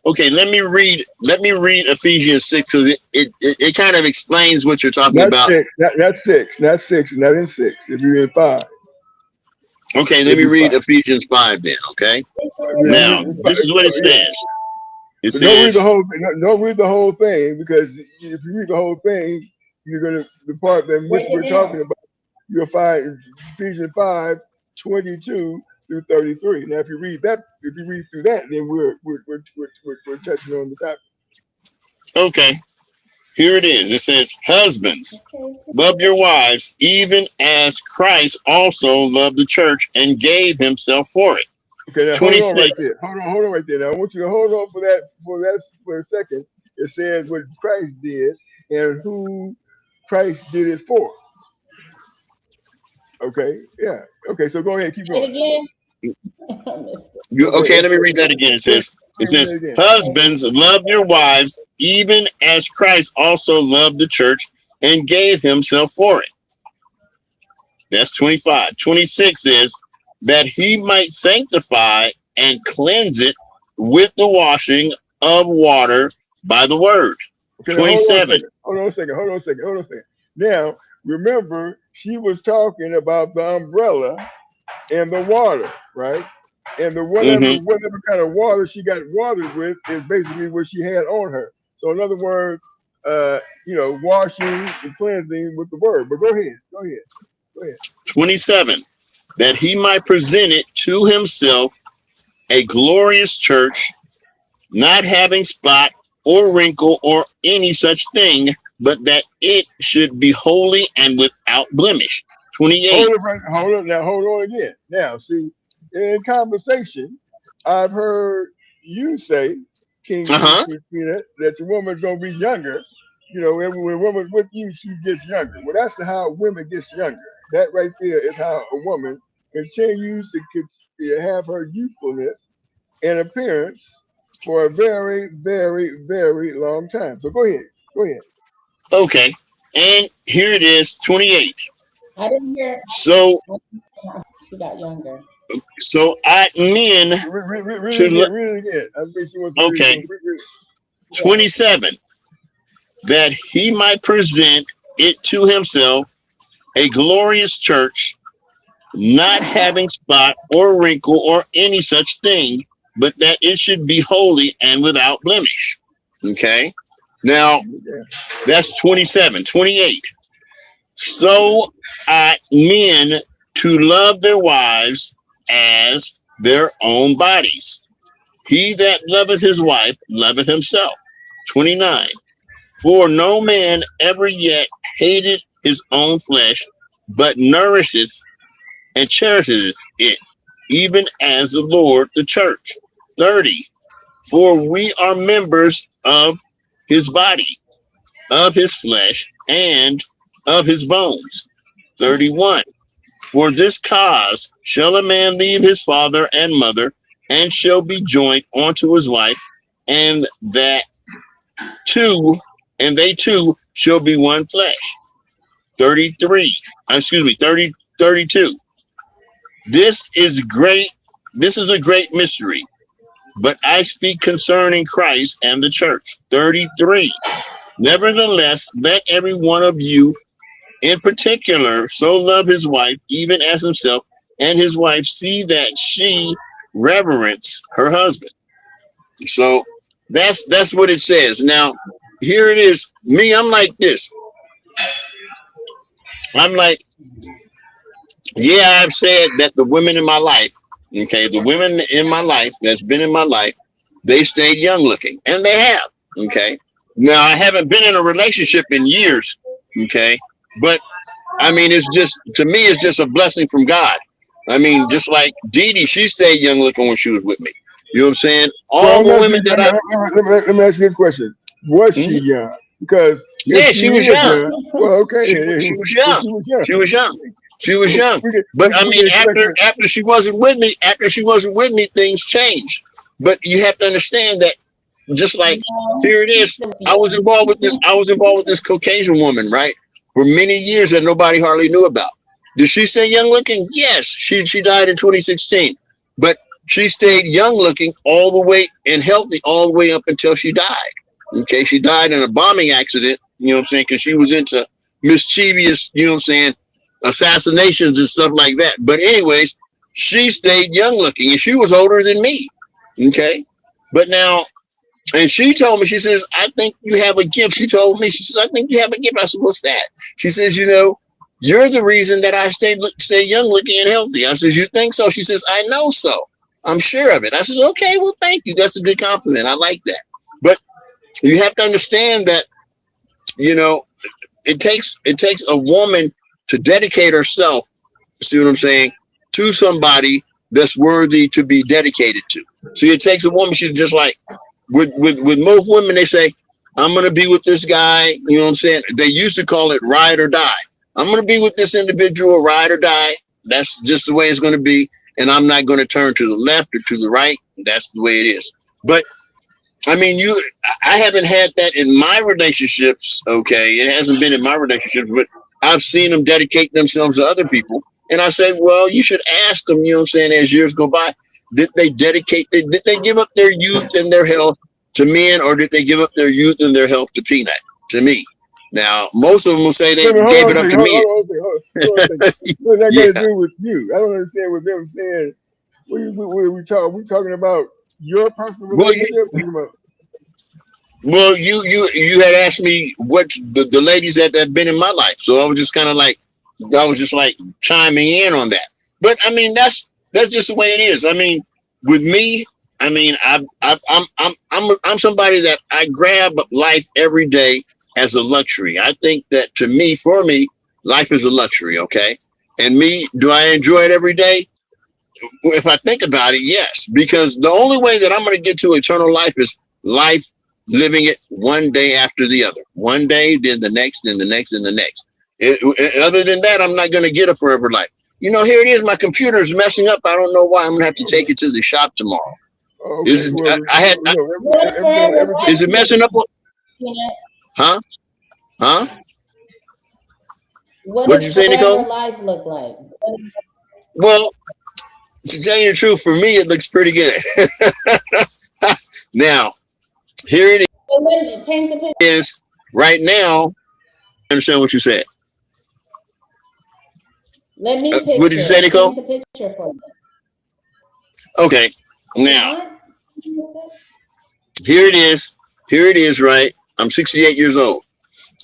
Okay, let me read Ephesians 6, because it kind of explains what you're talking Not about. six. Not six. Not six. Not in six. If you're in five, Okay, let it'd me be read five. Ephesians 5 then, okay? Now, this is what it Yeah. says. It But don't read the says, whole. Don't read the whole thing, because if you read the whole thing, you're gonna the part that in which Break we're it talking down. about. You'll find in Ephesians 5:22 through 33. Now, if you read through that, then we're touching on the topic. okay, here it is. It says, husbands, love your wives, even as Christ also loved the church and gave himself for it. Okay, now hold on 26. right there. Hold on right there. Now I want you to hold on for a second. It says what Christ did and who Christ did it for. Okay, yeah. Okay, so go ahead, keep Say going. it again. Okay, let me read that again. It Read says, it again. husbands, love your wives, even as Christ also loved the church and gave himself for it. That's 25. 26 is that he might sanctify and cleanse it with the washing of water by the word. Okay, now 27. Hold on a second. Now, remember, she was talking about the umbrella and the water, right? And the Mm-hmm. whatever kind of water she got watered with is basically what she had on her. So in other words, washing and cleansing with the word. But go ahead. 27. That he might present it to himself a glorious church, not having spot or wrinkle or any such thing, but that it should be holy and without blemish. 28. Hold on again. Now, see, in conversation, I've heard you say, King Priest Uh-huh. Christina, that your woman's gonna be younger. When a woman's with you, she gets younger. Well, that's how women gets younger. That right there is how a woman continues to have her youthfulness and appearance for a very, very, very long time. So go ahead. Okay. And here it is, 28. I didn't hear. So She got younger. I men Read to it again. I think she wants to read it. okay, So read it. 27. That he might present it to himself a glorious church, not having spot or wrinkle or any such thing, but that it should be holy and without blemish. Okay. Now Yeah. that's 27. 28. So ought men to love their wives as their own bodies. He that loveth his wife loveth himself. 29. For no man ever yet hated his own flesh, but nourisheth and cherishes it, even as the Lord the church. 30. For we are members of his body, of his flesh, and of his bones. 31. For this cause shall a man leave his father and mother, and shall be joined unto his wife, and they two shall be one flesh. 32. This is a great mystery, but I speak concerning Christ and the church. 33. Nevertheless, let every one of you in particular so love his wife, even as himself, and his wife see that she reverence her husband. So that's what it says. Now, here it is. Me, I'm like this. I'm like, yeah, I've said that the women in my life, okay, the women in my life that's been in my life, they stayed young looking, and they have, okay. Now, I haven't been in a relationship in years, okay, but I mean, it's just, to me, it's just a blessing from God. I mean, just like Dee Dee, she stayed young looking when she was with me. You know what I'm saying? All the women that let me ask you this question. Was she young? Because yeah, she was young. Well, okay. She was young. She was young. She was young. She was young. But I mean, after she wasn't with me, things changed. But you have to understand that, just like here it is, I was involved with this Caucasian woman, right? For many years that nobody hardly knew about. Did she stay young looking? Yes. She died in 2016. But she stayed young looking all the way and healthy all the way up until she died. Okay, she died in a bombing accident, you know what I'm saying, because she was into mischievous, you know what I'm saying, assassinations and stuff like that. But anyways, she stayed young looking, and she was older than me. Okay, but now, and she told me, she says, I think you have a gift. She told me, she says, I think you have a gift. I said, what's that? She says, you know, you're the reason that I stay young looking and healthy. I says, you think so? She says, I know so. I'm sure of it. I said, okay, well, thank you. That's a good compliment. I like that. But you have to understand that, you know, it takes a woman to dedicate herself, see what I'm saying, to somebody that's worthy to be dedicated to. So it takes a woman. She's just like, with most women, they say, I'm going to be with this guy. You know what I'm saying? They used to call it ride or die. I'm going to be with this individual, ride or die. That's just the way it's going to be. And I'm not going to turn to the left or to the right. That's the way it is. But I mean, I haven't had that in my relationships. Okay. It hasn't been in my relationships, but I've seen them dedicate themselves to other people. And I say, well, you should ask them, you know what I'm saying, as years go by, did they give up their youth and their health to men, or did they give up their youth and their health to Peanut, to me? Now, most of them will say they gave it up to me. What does that got to do with you? I don't understand what them saying. We talking about your personal relationship? Well, you had asked me what the ladies that have been in my life, so I was just kind of like, chiming in on that. But I mean, that's just the way it is. I mean, with me, I mean, I'm somebody that I grab life every day as a luxury. I think that for me, life is a luxury. Okay, and me, do I enjoy it every day? If I think about it, yes, because the only way that I'm going to get to eternal life is life living it one day after the other. One day, then the next, then the next, then the next. Other than that, I'm not going to get a forever life. You know, here it is. My computer is messing up. I don't know why. I'm going to have to take it to the shop tomorrow. Okay. Is it messing up? Huh? What did you say, Nicole? Life look like? Well, to tell you the truth, for me, it looks pretty good. Now, here it is. Right now, I understand what you said. Let me picture. What did you say, Nicole? Paint the picture for me. Okay. Now, here it is. Here it is, right? I'm 68 years old.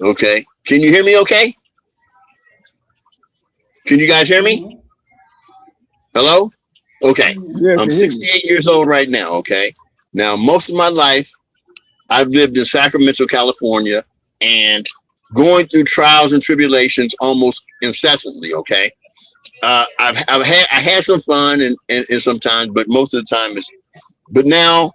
Okay. Can you hear me okay? Can you guys hear me? Hello? Okay. Yeah, I'm 68 years old right now, okay? Now, most of my life, I've lived in Sacramento, California, and going through trials and tribulations almost incessantly, okay? I had some fun and sometimes, but most of the time but now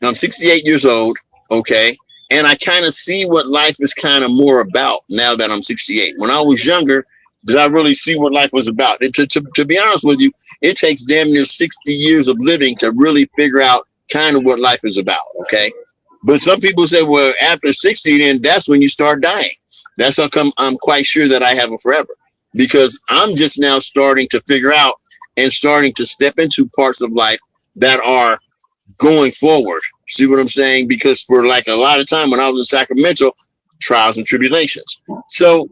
I'm 68 years old. Okay. And I kind of see what life is kind of more about now that I'm 68. When I was younger, did I really see what life was about? And to be honest with you, it takes damn near 60 years of living to really figure out kind of what life is about. Okay. But some people say, well, after 60, then that's when you start dying. That's how come I'm quite sure that I have a forever, because I'm just now starting to figure out and starting to step into parts of life that are going forward. See what I'm saying? Because for like a lot of time when I was in Sacramento, trials and tribulations. So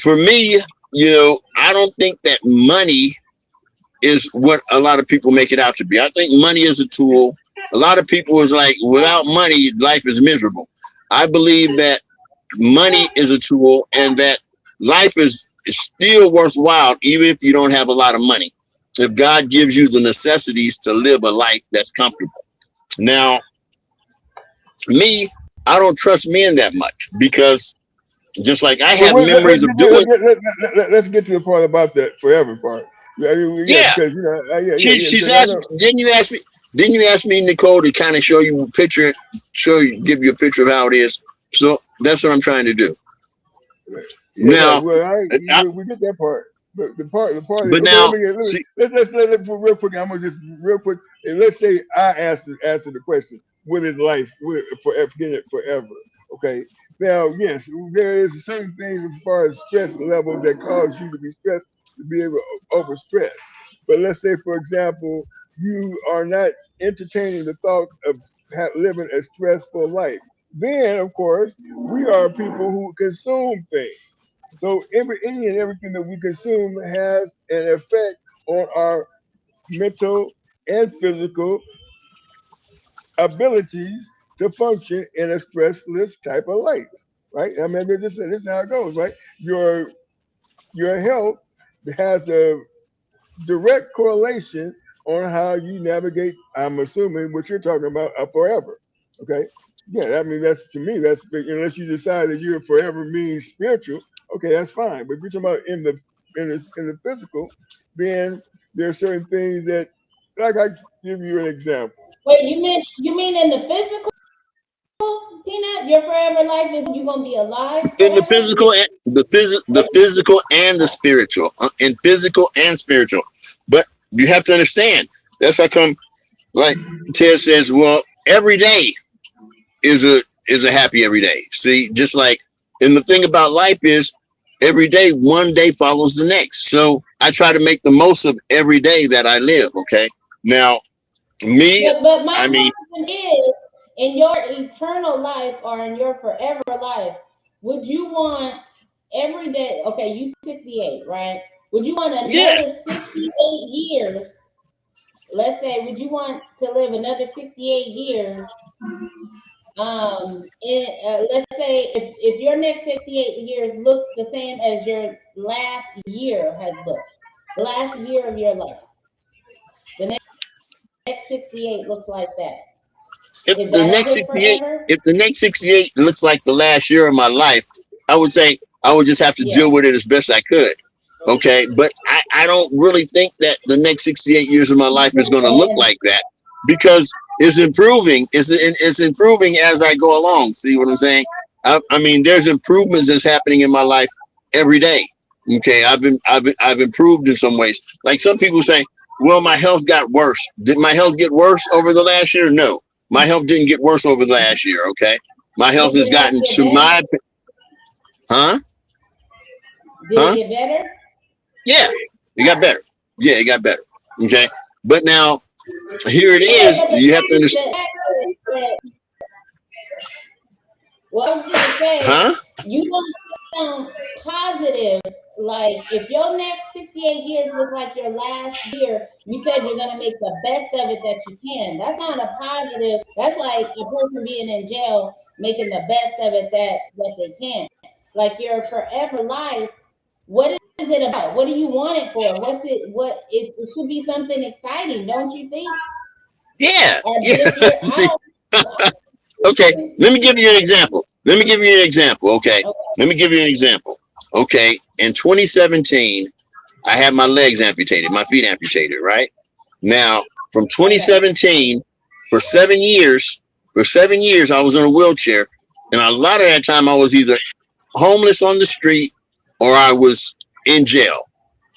for me, I don't think that money is what a lot of people make it out to be. I think money is a tool. A lot of people is like, without money, life is miserable. I believe that money is a tool and that life is still worthwhile, even if you don't have a lot of money. If God gives you the necessities to live a life that's comfortable. Now, me, I don't trust men that much because just like I have memories of doing. Let's get to the part about that forever part. Yeah. Because She's asking. Didn't you ask me, Nicole, to kind of show you a picture, give you a picture of how it is? So that's what I'm trying to do. Now, we get that part. But the part. But okay, now, let's real quick. I'm gonna just real quick. And let's say I answer the question: what is life? Forever? Okay. Now, yes, there is certain things as far as stress levels that cause you to be stressed, to be able to overstress. But let's say, for example, you are not entertaining the thoughts of living a stressful life. Then, of course, we are people who consume things. So any and everything that we consume has an effect on our mental and physical abilities to function in a stressless type of life, right? I mean, this is how it goes, right? Your health has a direct correlation on how you navigate. I'm assuming what you're talking about forever. Okay. Yeah, I mean to me that's unless you decide that you're forever means spiritual. Okay, that's fine. But if you're talking about in the physical, then there are certain things that, like I give you an example. Wait, you mean in the physical, Peanut? Your forever life is you gonna be alive in the forever? physical and the physical and the spiritual, in physical and spiritual. But you have to understand that's how come, like Ted says, well, every day is a happy every day. See, just like, and the thing about life is every day, one day follows the next. So I try to make the most of every day that I live. Okay. Now, me, But my I mean, question is, in your eternal life or in your forever life, would you want every day? Okay, you 68, right? Would you want yeah, another 68 years? Let's say, would you want to live another 68 years? Let's say if your next 68 years looks the same as your last year has looked, the last year of your life, the next 68 looks like that. if Is the that a next good 68, forever? if the next 68 looks like the last year of my life, I would say I would just have to Yeah. deal with it as best I could. Okay. But I don't really think that the next 68 years of my life is going to look And like that because it's improving. It's improving as I go along. See what I'm saying? I mean, there's improvements that's happening in my life every day. Okay. I've improved in some ways. Like some people say, well, my health got worse. Did my health get worse over the last year? No, my health didn't get worse over the last year. Okay. My health did has your health gotten get to better? huh? Did it get better? Yeah, it got better. Yeah, it got better. Okay. But now here it Okay, is. but You have to the understand. fact is that, well, I was gonna say, Huh? you don't sound positive. Like if your next 68 years look like your last year, you said you're gonna make the best of it that you can. That's not a positive. That's like a person being in jail making the best of it that they can. Like your forever life, what is it about? What do you want it for? It should be something exciting, don't you think? Yeah. Or Yeah. this year, I See, don't okay. know. Let me give you an example. Let me give you an example. Okay. Okay. Let me give you an example. Okay. In 2017, I had my legs amputated, my feet amputated, right? Now, from 2017, for 7 years, I was in a wheelchair. And a lot of that time I was either homeless on the street or I was in jail.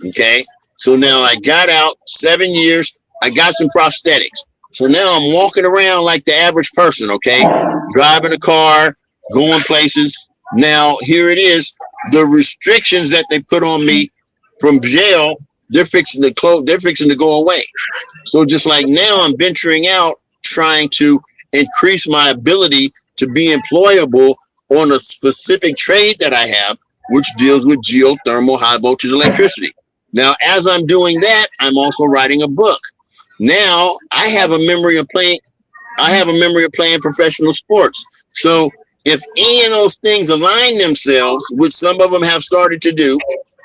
Okay. So now I got out 7 years. I got some prosthetics. So now I'm walking around like the average person. Okay. Driving a car, going places. Now here it is. The restrictions that they put on me from jail, they're fixing to close. They're fixing to go away. So just like now I'm venturing out, trying to increase my ability to be employable on a specific trade that I have, which deals with geothermal high voltage electricity. Now, as I'm doing that, I'm also writing a book. Now I have a memory of playing. I have a memory of playing professional sports. So if any of those things align themselves, which some of them have started to do,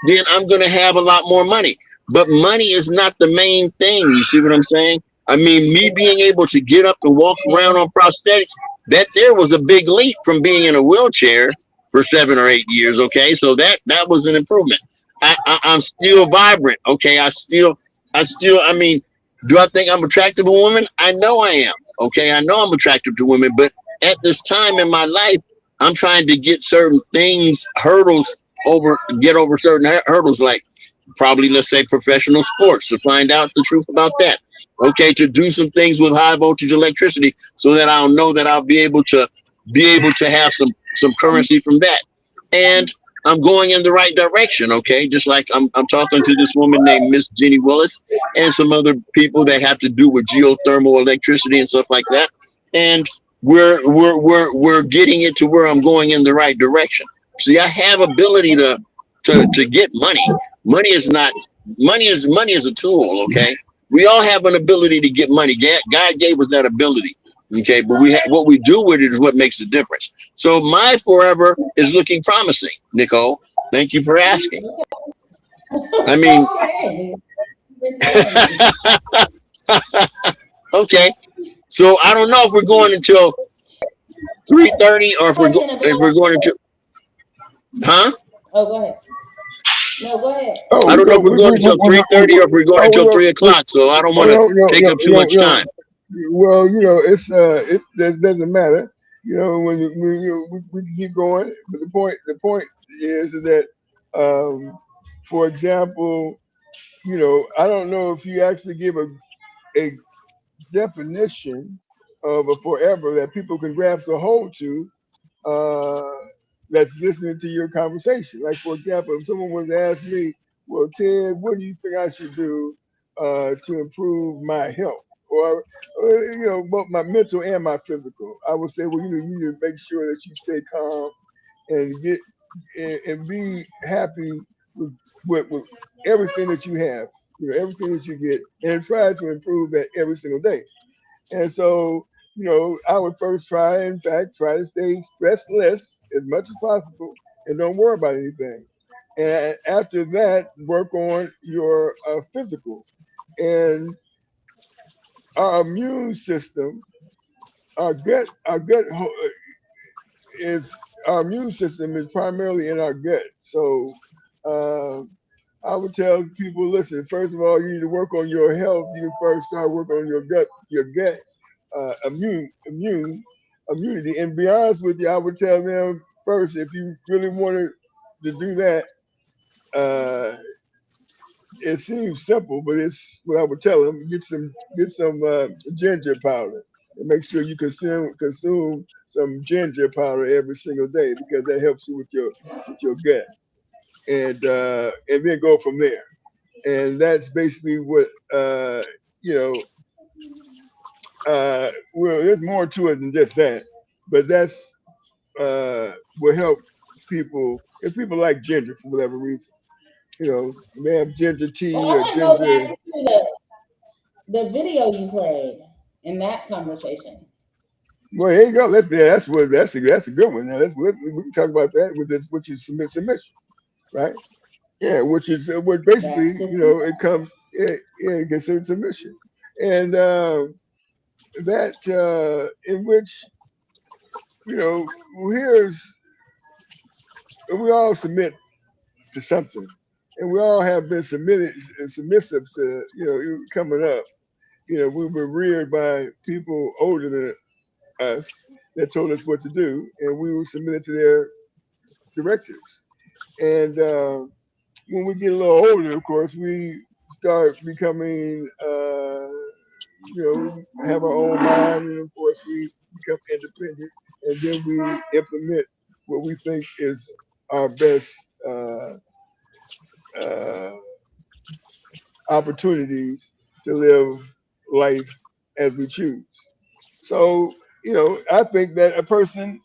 then I'm going to have a lot more money. But money is not the main thing. You see what I'm saying? I mean, me being able to get up and walk around on prosthetics, that there was a big leap from being in a wheelchair for 7 or 8 years. Okay. So that was an improvement. I'm still vibrant. Okay. I mean, do I think I'm attractive to women? I know I am. Okay. I know I'm attractive to women, but at this time in my life, I'm trying to get certain things, get over certain hurdles, like probably, let's say, professional sports, to find out the truth about that. Okay, to do some things with high voltage electricity so that I'll know that I'll be able to have some currency from that. And I'm going in the right direction, okay? Just like I'm talking to this woman named Miss Jenny Willis and some other people that have to do with geothermal electricity and stuff like that. And we're getting it to where I'm going in the right direction. See, I have ability to get money. Money is a tool, okay? We all have an ability to get money. God gave us that ability, okay? But what we do with it is what makes the difference. So my forever is looking promising, Nicole. Thank you for asking. I mean, okay. So I don't know if we're going until 3:30 or if we're going into, huh? Oh, go ahead. No, go ahead. I don't know if we're going until 3:30 or if we're going until 3 o'clock. So I don't want to take up too much time. Well, it doesn't matter. When we can keep going, but the point is that, for example, I don't know if you actually give a definition of a forever that people can grasp a hold to, that's listening to your conversation. Like, for example, if someone was to ask me, well, Ted, what do you think I should do to improve my health? Or, both my mental and my physical. I would say, well, you need to make sure that you stay calm and and be happy with everything that you have, everything that you get, and try to improve that every single day. And so, I would first try to stay stressless as much as possible and don't worry about anything. And after that, work on your physical. And our immune system, is our immune system is primarily in our gut. So uh, I would tell people, listen, first of all, you need to work on your health. You first start working on your gut immunity. And be honest with you, I would tell them first, if you really wanted to do that, uh, it seems simple, but it's what I would tell them: get some ginger powder, and make sure you consume some ginger powder every single day, because that helps you with your gut, and then go from there. And that's basically what you know. Well, there's more to it than just that, but that's will help people if people like ginger for whatever reason. They have ginger tea Well, I or want to go ginger. back to the video you played in that conversation. Well, here you go. That's a good one. Now we can talk about that with this, which is submission, right? Yeah, which is what That's basically just it comes. It considered submission, and that in which here's we all submit to something. and we all have been submissive to, coming up. We were reared by people older than us that told us what to do, and we were submitted to their directives. And when we get a little older, of course, we start becoming, we have our own mind, and of course, we become independent, and then we implement what we think is our best uh, opportunities to live life as we choose. So, I think that a person,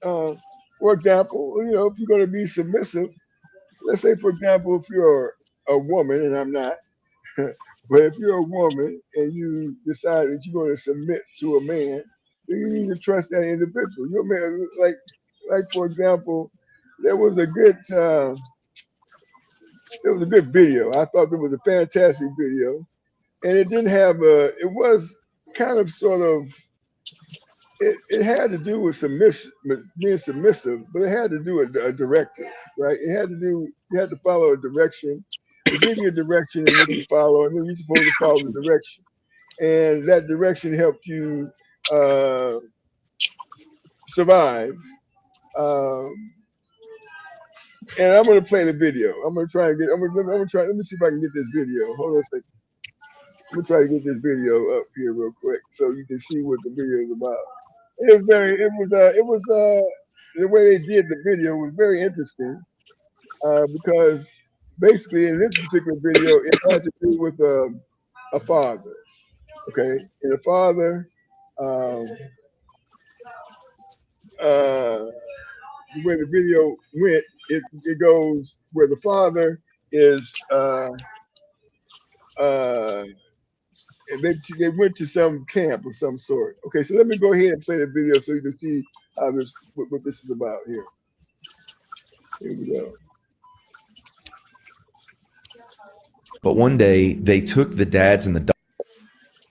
for example, if you're going to be submissive, let's say, for example, if you're a woman, and I'm not, but if you're a woman and you decide that you're going to submit to a man, then you need to trust that individual. You're man, like for example, there was a good video. I thought it was a fantastic video, and it didn't have it was kind of sort of, it had to do with submission, being submissive, but it had to do with a directive, right? You had to follow a direction. They give you a direction in which you follow, and then you're supposed to follow the direction. And that direction helped you survive. And I'm going to play the video. I'm going to try and let me see if I can get this video. Hold on a second. I'm going to try to get this video up here real quick so you can see what the video is about. The way they did the video was very interesting because basically in this particular video, it had to do with a father, okay? And the father, the way the video went, it goes where the father is, they went to some camp of some sort. Okay, so let me go ahead and play the video so you can see what this is about here. Here we go. But one day they took the dads and the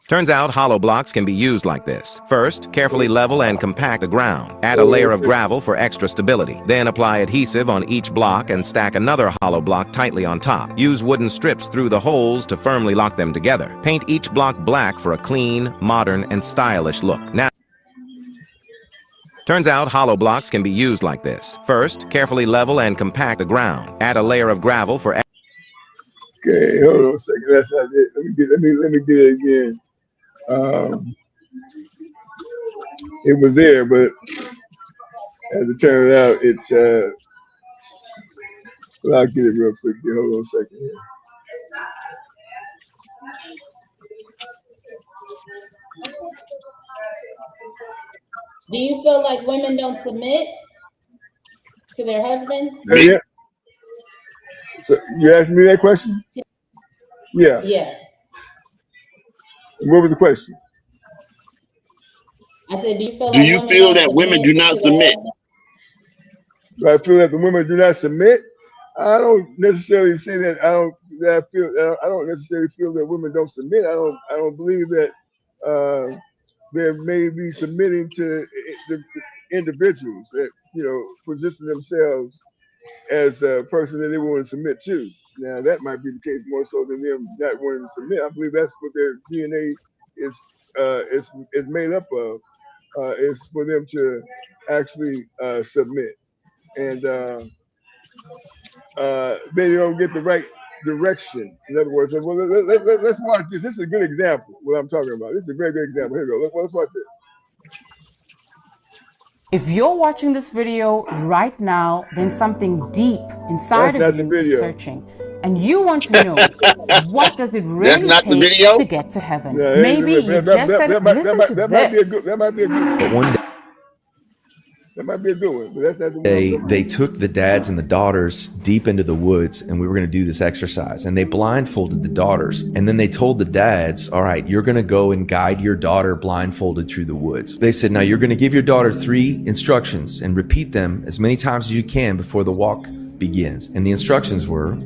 Turns out hollow blocks can be used like this. First, carefully level and compact the ground. Add a layer of gravel for extra stability. Then apply adhesive on each block and stack another hollow block tightly on top. Use wooden strips through the holes to firmly lock them together. Paint each block black for a clean, modern, and stylish look. Now, turns out hollow blocks can be used like this. First, carefully level and compact the ground. Add a layer of gravel for Okay, hold on a second. That's not it. Let me get it again. It was there, but as it turned out, well, I'll get it real quick here. Hold on a second here. Do you feel like women don't submit to their husbands? Yeah. So you asked me that question? Yeah. Yeah. What was the question? I said, Do you feel that women do not submit? Do I feel that the women do not submit? I don't necessarily say that. I don't necessarily feel that women don't submit. I don't believe that they may be submitting to the individuals that position themselves as a person that they want to submit to. Now that might be the case more so than them not wanting to submit. I believe that's what their DNA is made up of. Is for them to actually submit, and they don't get the right direction. In other words, well, let's watch this. This is a good example. What I'm talking about. This is a very good example. Here we go. Let's watch this. If you're watching this video right now, then something deep inside of you is searching. And you want to know, what does it really take to get to heaven? Maybe you just said, listen to this. That might be a good one. But one day That might be a good one, but that's not the one. they took the dads and the daughters deep into the woods, and we were going to do this exercise, and they blindfolded the daughters, and then they told the dads, all right, you're going to go and guide your daughter blindfolded through the woods. They said, now you're going to give your daughter 3 instructions and repeat them as many times as you can before the walk begins. And the instructions were,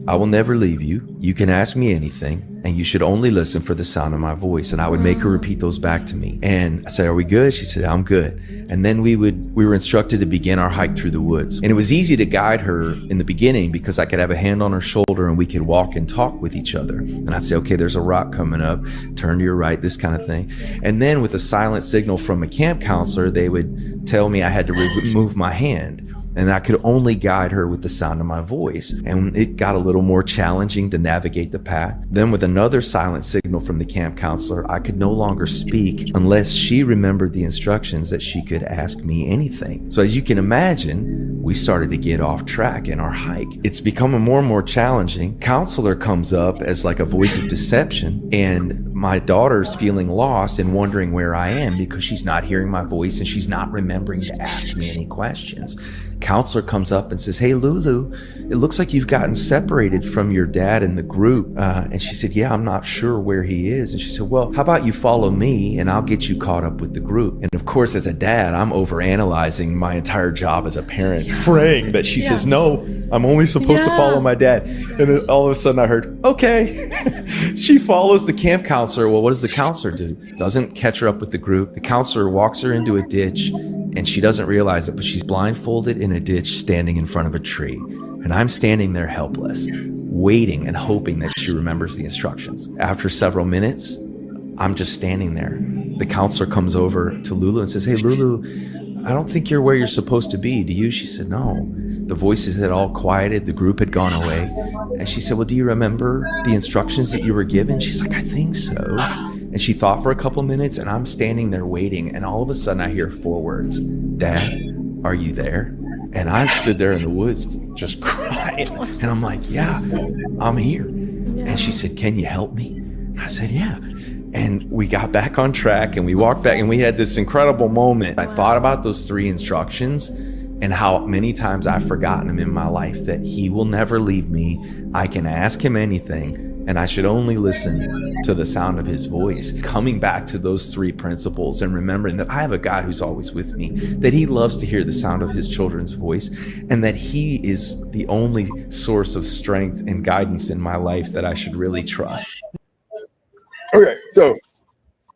I will never leave you. You can ask me anything, and you should only listen for the sound of my voice. And I would make her repeat those back to me. And I said, are we good? She said, I'm good. And then we were instructed to begin our hike through the woods. And it was easy to guide her in the beginning because I could have a hand on her shoulder and we could walk and talk with each other. And I'd say, okay, there's a rock coming up, turn to your right, this kind of thing. And then with a silent signal from a camp counselor, they would tell me I had to remove my hand. And I could only guide her with the sound of my voice. And it got a little more challenging to navigate the path. Then with another silent signal from the camp counselor, I could no longer speak unless she remembered the instructions that she could ask me anything. So as you can imagine, we started to get off track in our hike. It's becoming more and more challenging. Counselor comes up as like a voice of deception, and my daughter's feeling lost and wondering where I am because she's not hearing my voice and she's not remembering to ask me any questions. Counselor comes up and says, hey, Lulu, it looks like you've gotten separated from your dad in the group. And she said, yeah, I'm not sure where he is. And she said, well, how about you follow me and I'll get you caught up with the group. And of course, as a dad, I'm overanalyzing my entire job as a parent, praying that she says, no, I'm only supposed to follow my dad. And then all of a sudden I heard, okay. She follows the camp counselor. Well, what does the counselor do? Doesn't catch her up with the group. The counselor walks her into a ditch and she doesn't realize it, but she's blindfolded in a ditch standing in front of a tree. And I'm standing there helpless, waiting and hoping that she remembers the instructions. After several minutes, I'm just standing there. The counselor comes over to Lulu and says, hey, Lulu, I don't think you're where you're supposed to be. Do you? She said, no. The voices had all quieted. The group had gone away. And she said, well, do you remember the instructions that you were given? She's like, I think so. And she thought for a couple minutes, and I'm standing there waiting. And all of a sudden I hear 4 words, Dad, are you there? And I stood there in the woods just crying. And I'm like, yeah, I'm here. And she said, can you help me? And I said, yeah. And we got back on track and we walked back and we had this incredible moment. I thought about those 3 instructions and how many times I've forgotten them in my life, that he will never leave me. I can ask him anything and I should only listen to the sound of his voice. Coming back to those 3 principles and remembering that I have a God who's always with me, that he loves to hear the sound of his children's voice, and that he is the only source of strength and guidance in my life that I should really trust. Okay, so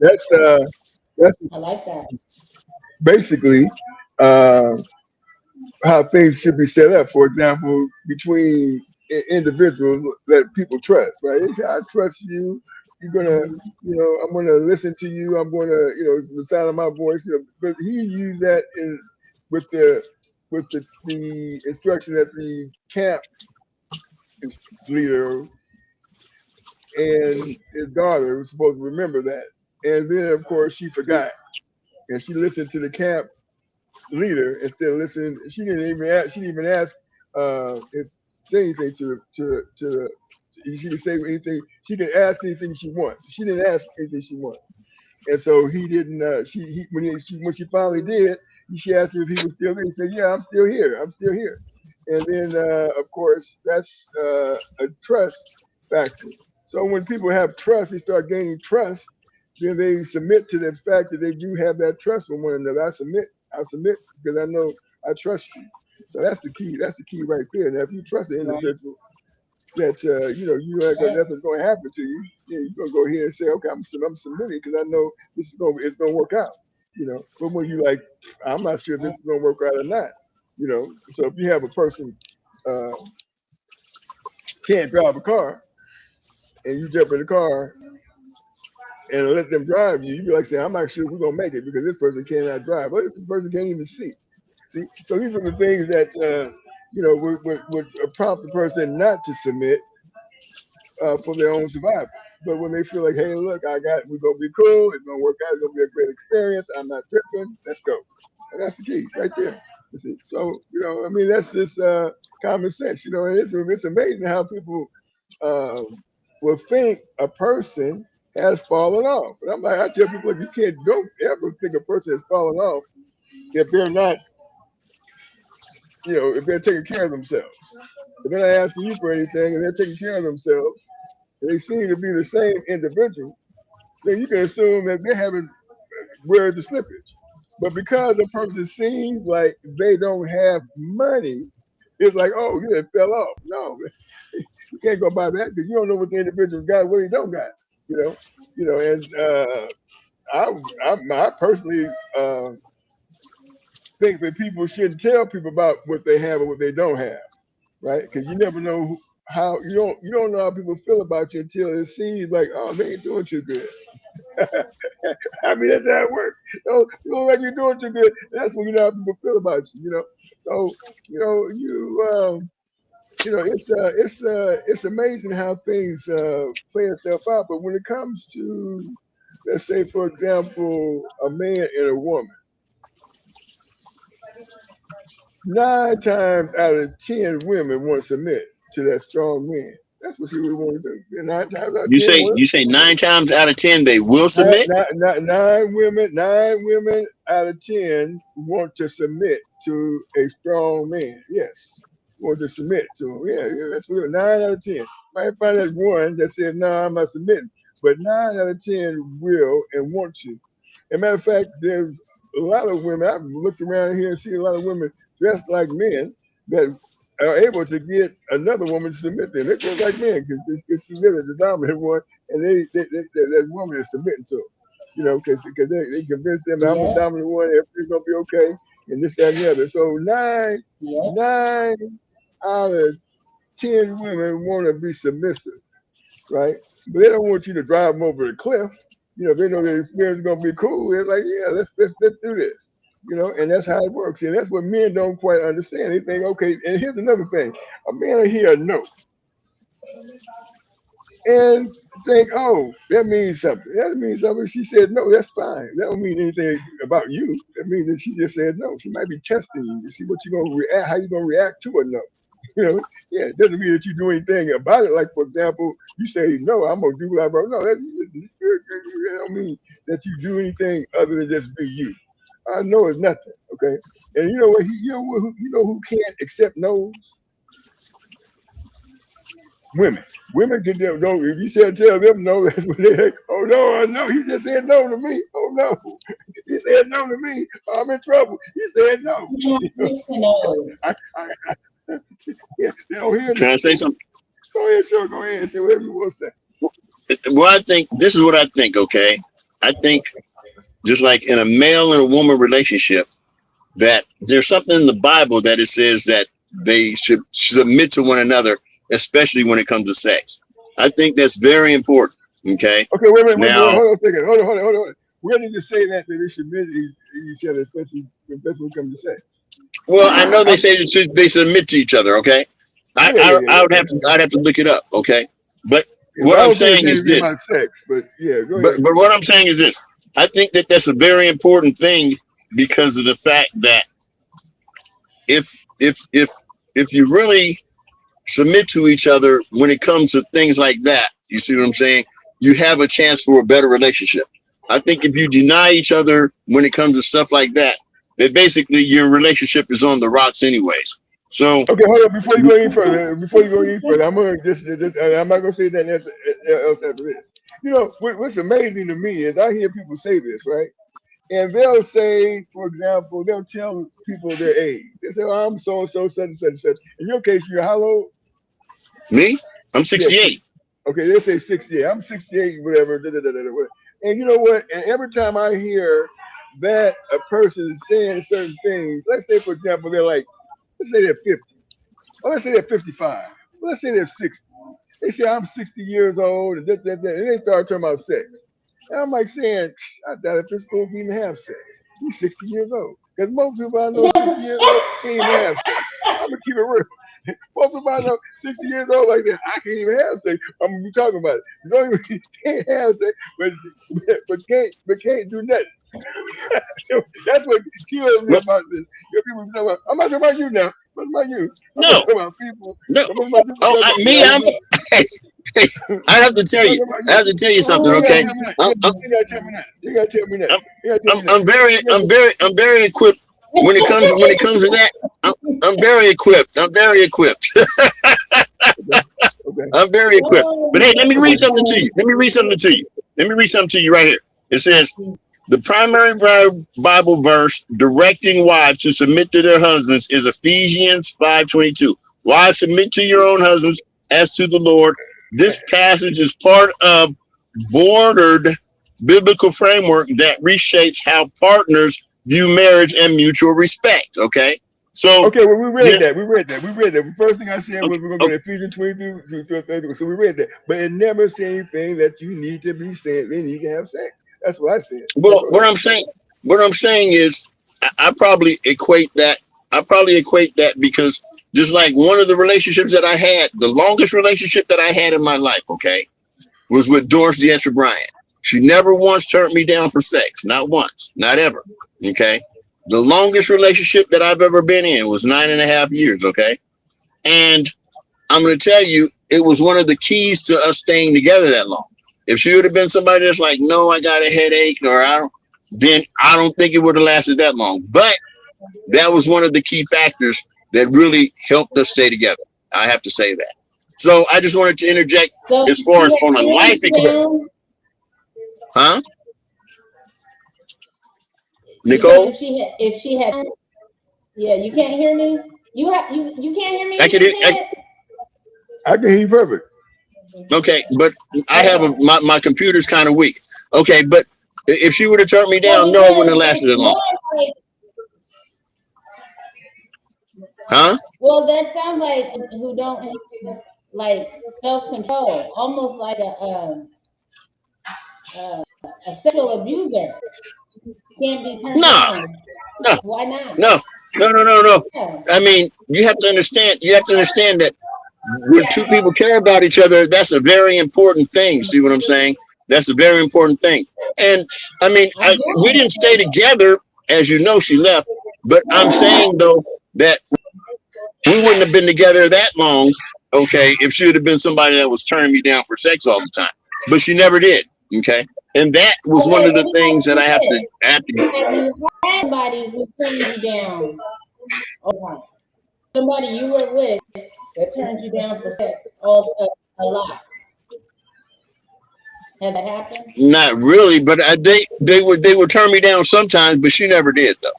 that's I like that. Basically how things should be set up. For example, between individuals that people trust, right? They say, I trust you. You're gonna, I'm gonna listen to you. I'm gonna, the sound of my voice. But he used that with the instruction that the camp leader and his daughter was supposed to remember that. And then, of course, she forgot. And she listened to the camp leader instead of listening. She didn't even ask say anything to she could say anything. She could ask anything she wants. She didn't ask anything she wanted. And so he didn't, when she finally did, she asked him if he was still there. He said, yeah, I'm still here. I'm still here. And then, of course, that's a trust factor. So when people have trust, they start gaining trust, then they submit to the fact that they do have that trust with one another. I submit because I know I trust you. So that's the key. That's the key right there. Now, if you trust an individual that you know nothing's going to happen to you, you're going to go ahead and say, okay, I'm submitting because I know it's going to work out. But when you like, I'm not sure if this is going to work out or not. So if you have a person can't drive a car, and you jump in the car and let them drive you, you'd be like saying, I'm not sure we're gonna make it because this person cannot drive. What if this person can't even see? So these are the things that would prompt the person not to submit for their own survival. But when they feel like, hey, look, we're gonna be cool, it's gonna work out, it's gonna be a great experience, I'm not tripping, let's go. And that's the key right there. You see? So, that's just common sense, and it's amazing how people will think a person has fallen off. And I'm like, I tell people, don't ever think a person has fallen off if they're not, if they're taking care of themselves. If they're not asking you for anything and they're taking care of themselves, and they seem to be the same individual, then you can assume that they haven't where's the slippage. But because the person seems like they don't have money, it's like, oh, yeah, it fell off. No, you can't go by that because you don't know what the individual got, what he don't got. And I personally think that people shouldn't tell people about what they have or what they don't have, right? Because you never know how you don't know how people feel about you until it seems like, oh, they ain't doing too good. I mean, that's how it works. You don't like you're doing too good. That's when you know how people feel about you. So it's amazing how things play itself out. But when it comes to, let's say, for example, a man and a woman, 9 times out of 10 women want to submit to that strong man. That's what we want to do. 9 times out of 10. You say 9 times out of 10 they will submit? Nine women out of 10 want to submit to a strong man. Yes, want to submit to him. Yeah, that's what 9 out of 10. Might find that one that said, "No, I'm not submitting," but 9 out of 10 will and want to. As a matter of fact, there's a lot of women. I've looked around here and seen a lot of women dressed like men that are able to get another woman to submit them. They dress like men because it's the dominant one, and that woman is submitting to them. Because they convince them that I'm the dominant one, everything's gonna be okay, and this, that, and the other. So 9 out of 10 women want to be submissive, right? But they don't want you to drive them over the cliff. If they know the experience is gonna be cool, they're like, yeah, let's do this. And that's how it works. And that's what men don't quite understand. They think, okay, and here's another thing. A man will hear a no and think, oh, that means something. That means something. She said no, that's fine. That don't mean anything about you. That means that she just said no. She might be testing you to see what you're gonna react, how you're gonna react to a no. It doesn't mean that you do anything about it. Like, for example, you say, no, I'm going to do what I wrote. No, that don't mean that you do anything other than just be you. I know it's nothing, okay? And you know what? Who can't accept no's? Women. Women can tell no. If you tell them no, that's what they like. Oh no, he just said no to me. Oh no, he said no to me. I'm in trouble. He said no. They don't hear. Can I say something? Go ahead, sure. Go ahead and say whatever you want to say. Well, this is what I think. Okay, I think just like in a male and a woman relationship, that there's something in the Bible that it says that they should submit to one another, especially when it comes to sex. I think that's very important. Okay. Okay. Wait. Hold on a second. Hold on. Where did you say that they should submit each other, especially when it comes to sex? Well, I know they say they submit to each other. Okay. I'd have to look it up. Okay. But what I'm saying is this. Sex, but yeah, go ahead. But what I'm saying is this. I think that that's a very important thing because of the fact that if you really submit to each other when it comes to things like that, you see what I'm saying? You have a chance for a better relationship. I think if you deny each other when it comes to stuff like that, that basically your relationship is on the rocks anyways. So okay, hold on. Before you go any further, I'm gonna I'm not gonna say that else after this. What's amazing to me is I hear people say this, right? And they'll say, for example, they'll tell people their age. They say, "Oh, I'm so and so, such and such and such." In your case, you're how old? Me? I'm 68. Yeah. Okay, they say 68. I'm 68, whatever. And you know what? And every time I hear that a person is saying certain things, let's say, for example, let's say they're 50. Or let's say they're 55. Let's say they're 60. They say, I'm 60 years old, and they start talking about sex. And I'm like saying, I doubt if this fool can even have sex. He's 60 years old. Because most people I know 60 years old can't even have sex. I'm going to keep it real. Most people I know 60 years old like that, I can't even have sex. I'm going to be talking about it. You don't even can't have sex, but can't do nothing. That's what kills me about this. People talking about, I'm not talking about you now. I'm not about you. I'm talking about people. No. I have to tell you. I have to tell you something, okay? You gotta tell me that. I'm very equipped when it comes to that. I'm very equipped. I'm very equipped. I'm very equipped. But hey, let me read something to you right here. It says, The primary Bible verse directing wives to submit to their husbands is Ephesians 5:22. Wives, submit to your own husbands as to the Lord. This passage is part of bordered biblical framework that reshapes how partners view marriage and mutual respect. Okay. So okay, well, we read that. The first thing I said was we're going to go to Ephesians 22. So we read that, but it never said anything that you need to be saying. They need to have sex. That's what I said. Well, what I'm saying is, I probably equate that. Because just like one of the relationships that I had, the longest relationship that I had in my life, okay, was with Doris Dietra Bryant. She never once turned me down for sex. Not once. Not ever. Okay. The longest relationship that I've ever been in was 9.5 years. Okay. And I'm going to tell you, it was one of the keys to us staying together that long. If she would have been somebody that's like, no, I got a headache, then I don't think it would have lasted that long. But that was one of the key factors that really helped us stay together. I have to say that. So I just wanted to interject as far as on a life experience. Huh? Nicole? If she had, yeah, you can't hear me. You can't hear me. I can hear you perfect. Okay, but I have my computer's kind of weak. Okay, but if she would have turned me down, no, it wouldn't have lasted as long. Huh? Well, that sounds like who don't have like self-control, almost like a sexual abuser. Can't be turned down. No. Why not? No. Yeah. I mean, you have to understand that when two people care about each other, that's a very important thing. See what I'm saying? That's a very important thing. And I mean, we didn't stay together, as you know, she left. But I'm saying though that we wouldn't have been together that long, okay, if she would have been somebody that was turning me down for sex all the time. But she never did, okay? And that was one of the things that I have to. Have you had somebody who turned you down? Okay. Somebody you were with that turned you down for sex a lot. Has that happened? Not really, but they would turn me down sometimes, but she never did though.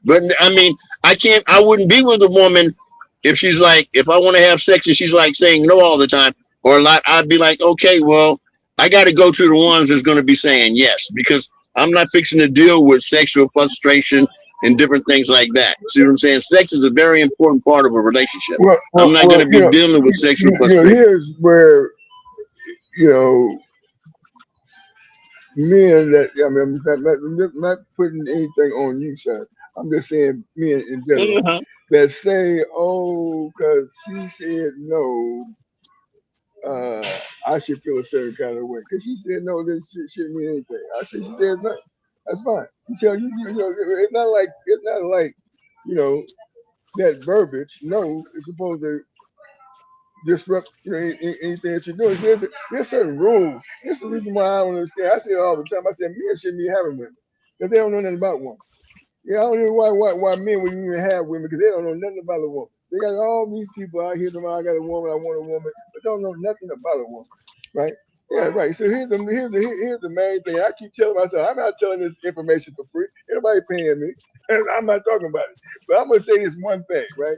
But I mean, I wouldn't be with a woman if she's like, if I want to have sex and she's like saying no all the time or a lot, I'd be like, okay, well, I got to go to the ones that's going to be saying yes, because I'm not fixing to deal with sexual frustration and different things like that. See what I'm saying? Sex is a very important part of a relationship. I'm not going to be dealing with sexual frustration. Here's where, men that, I mean, I'm not putting anything on you, sir. I'm just saying men in general that say, oh, because she said no, I should feel a certain kind of way. Because she said no, then she shouldn't mean anything. I said, she said no. That's fine. It's not like, that verbiage. No, it's supposed to disrupt anything that you're doing. There's certain rules. This is the reason why I don't understand. I say it all the time. I say men shouldn't be having women because they don't know nothing about women. Yeah, I don't know why men would even have women because they don't know nothing about a woman. They got all these people out here. I got a woman. I want a woman, but don't know nothing about a woman, right? Yeah, right. So here's the main thing. I keep telling myself, I'm not telling this information for free. Anybody paying me, and I'm not talking about it. But I'm gonna say this one thing, right?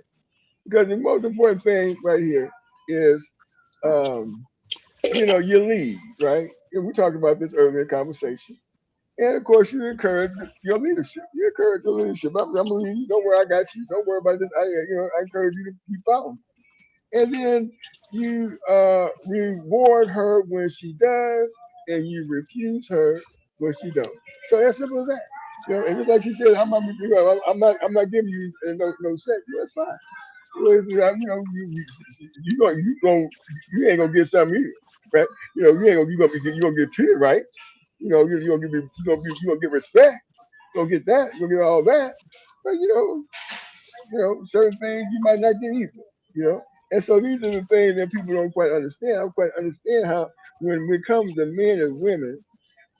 Because the most important thing right here is, you lead, right? And we talked about this earlier in conversation. And of course, you encourage your leadership. You encourage your leadership. I'm leading you. Don't worry, I got you. Don't worry about this. I encourage you to keep following. And then you reward her when she does, and you refuse her when she don't. So as simple as that. And just like she said, I'm not giving you no sex. That's fine. You ain't gonna get something either, right? You gonna get treated right. You're gonna get respect. You're gonna get that. You're gonna get all that. But certain things you might not get either. And so these are the things that people don't quite understand. I don't quite understand how when it comes to men and women,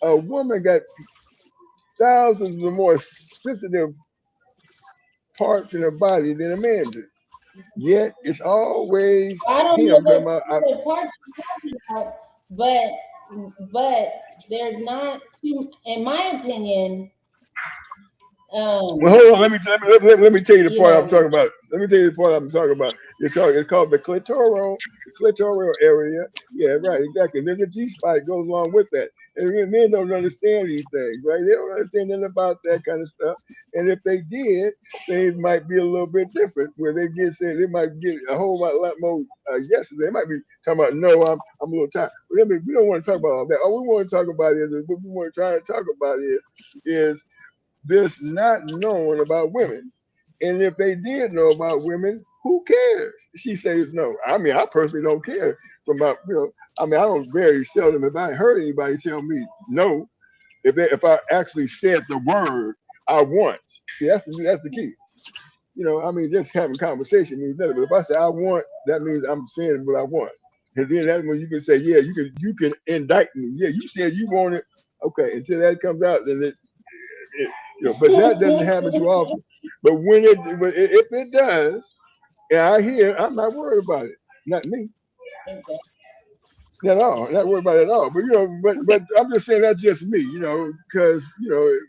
a woman got thousands of more sensitive parts in her body than a man does. Yet it's always I don't know what parts you're talking about, but but there's not too, in my opinion. Well, hold on. Let me tell you the part I'm talking about. Let me tell you the part I'm talking about. It's called the clitoral area. Yeah, right, exactly. There's a G spot goes along with that. And men don't understand these things, right? They don't understand nothing about that kind of stuff. And if they did, things might be a little bit different. Where they might get a whole lot more yeses. They might be talking about, no, I'm a little tired. But we don't want to talk about all that. All we want to talk about is what we want to try to talk about is this not knowing about women. And if they did know about women, who cares? She says no. I mean, I personally don't care about, I don't very seldom, if I heard anybody tell me no, if I actually said the word I want. See, that's the key. Just having conversation means nothing. But if I say I want, that means I'm saying what I want. And then that's when you can say, yeah, you can indict me. Yeah, you said you want it. Okay, until that comes out, then but that doesn't happen too often. But if it does, and I hear, I'm not worried about it. Not me. Not at all. Not worried about it at all. But I'm just saying that's just me, because I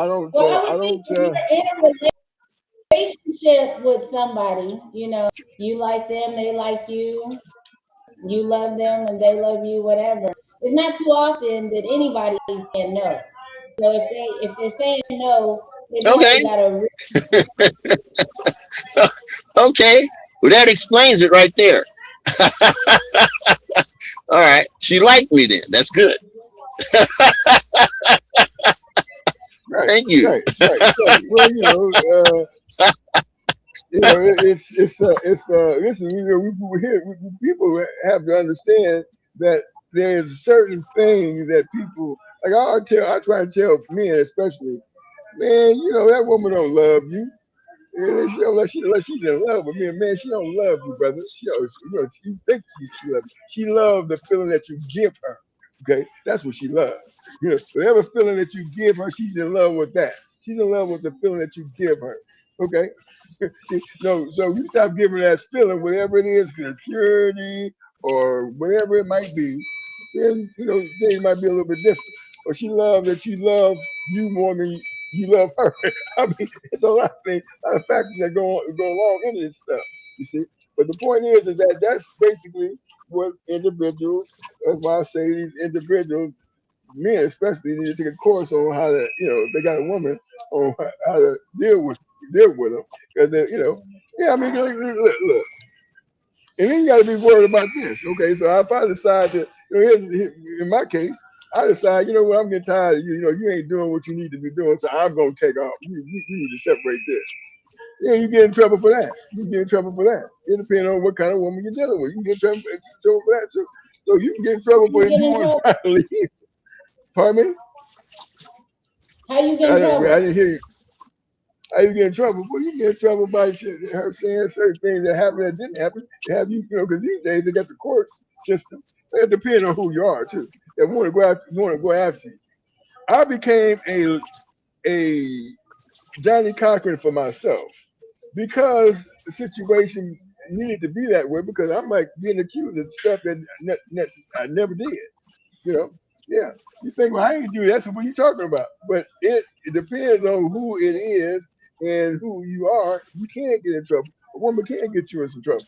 don't. Well, I would think if you're in a relationship with somebody, you like them, they like you, you love them, and they love you, whatever. It's not too often that anybody's saying no. So if they're saying no, they probably got a Okay. Well, that explains it right there. All right. She liked me then. That's good. Right. Thank you. Right. Well, listen. People have to understand that there's certain things that people like. I try to tell men, especially, man, that woman don't love you. Unless she's in love with me, man, she don't love you, brother. She think she loves you. She loves the feeling that you give her. Okay, that's what she loves. Whatever feeling that you give her, she's in love with that. She's in love with the feeling that you give her. Okay. So you stop giving that feeling, whatever it is, security or whatever it might be, then things might be a little bit different. Or she loves that you love you more than you love her. I mean, it's a lot of factors that go along in this stuff. You see, but the point is that that's basically what individuals. That's why I say these individuals, men especially, need to take a course on how to, if they got a woman, on how to deal with them, because yeah. I mean, look. And then you got to be worried about this. Okay, so if I decide to, in my case, I decide, what, I'm getting tired of you. You ain't doing what you need to be doing, so I'm gonna take off. You need to separate this. Yeah, you get in trouble for that. You get in trouble for that. It depends on what kind of woman you're dealing with. You can get in trouble for that too. So you can get in trouble for if you want to leave. Pardon me? How you get in trouble? I didn't hear you. How you get in trouble? Well, you get in trouble by her saying certain things that happened that didn't happen. They have you, because these days they got the courts system. It depends on who you are too. They want to go after you. I became a Johnny Cochran for myself because the situation needed to be that way, because I'm like getting accused of stuff that I never did. Yeah. You think, well, I ain't do that. That's what you talking about. But it depends on who it is and who you are. You can't get in trouble. A woman can't get you in some trouble.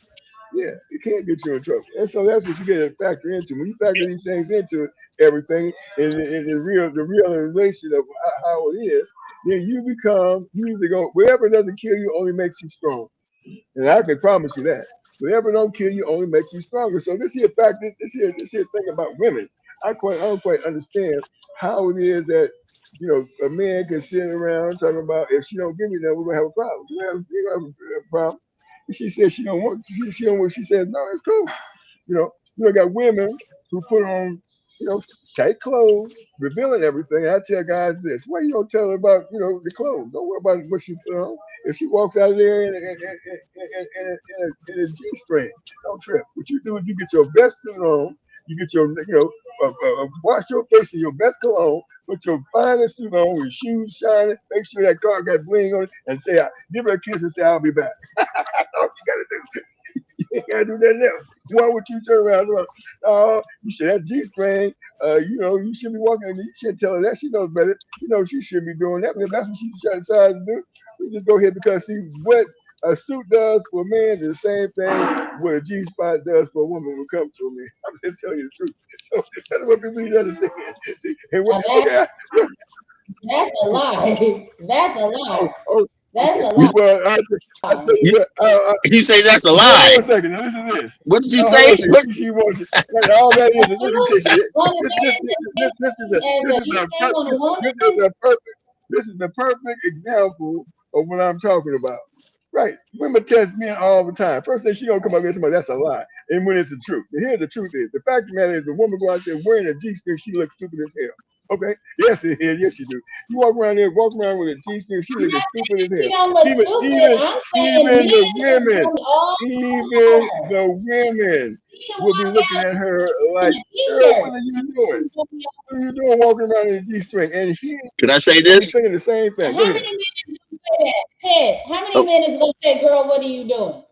Yeah, it can't get you in trouble. And so that's what you get to factor into. When you factor these things into everything and the realization of how it is, then you either go, whatever doesn't kill you only makes you strong. And I can promise you that. Whatever don't kill you only makes you stronger. So this here thing about women, I don't quite understand how it is that a man can sit around talking about, if she don't give me that, we're gonna have a problem. We're gonna have a problem. And she says she don't want. She don't want. She says no, it's cool. You got women who put on tight clothes, revealing everything. I tell guys this: why you don't tell her about the clothes? Don't worry about what she put on. If she walks out of there in a G-string, don't trip. What you do is you get your best suit on. You get your, wash your face in your best cologne, put your finest suit on with shoes shining, make sure that car got bling on it, and give her a kiss and say, I'll be back. That's all you got to do. ain't gotta do that now. Why would you turn around? Oh, you should have G-string. You should be walking. You should tell her that. She knows better. She knows she should be doing that. But if that's what she decides to do, we just go ahead because see what a suit does for a man is the same thing what a G-spot does for a woman when it comes to me. I'm just telling you the truth. So that's what people need to understand. And that's a lie. That's a lie. That's a lie. Well, I tell you what, you say that's a lie. lie. Hold on a second. Now listen to this. What did you say? She wants all that is. This is the perfect example of what I'm talking about. Right. Women test men all the time. First thing she gonna come up here and tell me that's a lie. And when it's the truth. And here's the truth is the fact of the matter is the woman go out there wearing a G-string, she looks stupid as hell. Okay? Yes, it is. Yes, you do. You walk around with a G-string, she looks stupid as hell. Even the women will be looking at her like, girl, what are you doing? What are you doing walking around in a G-string? And could I say this? Saying the same thing. How many men do say that? Ted, how many men is going to say, girl, what are you doing?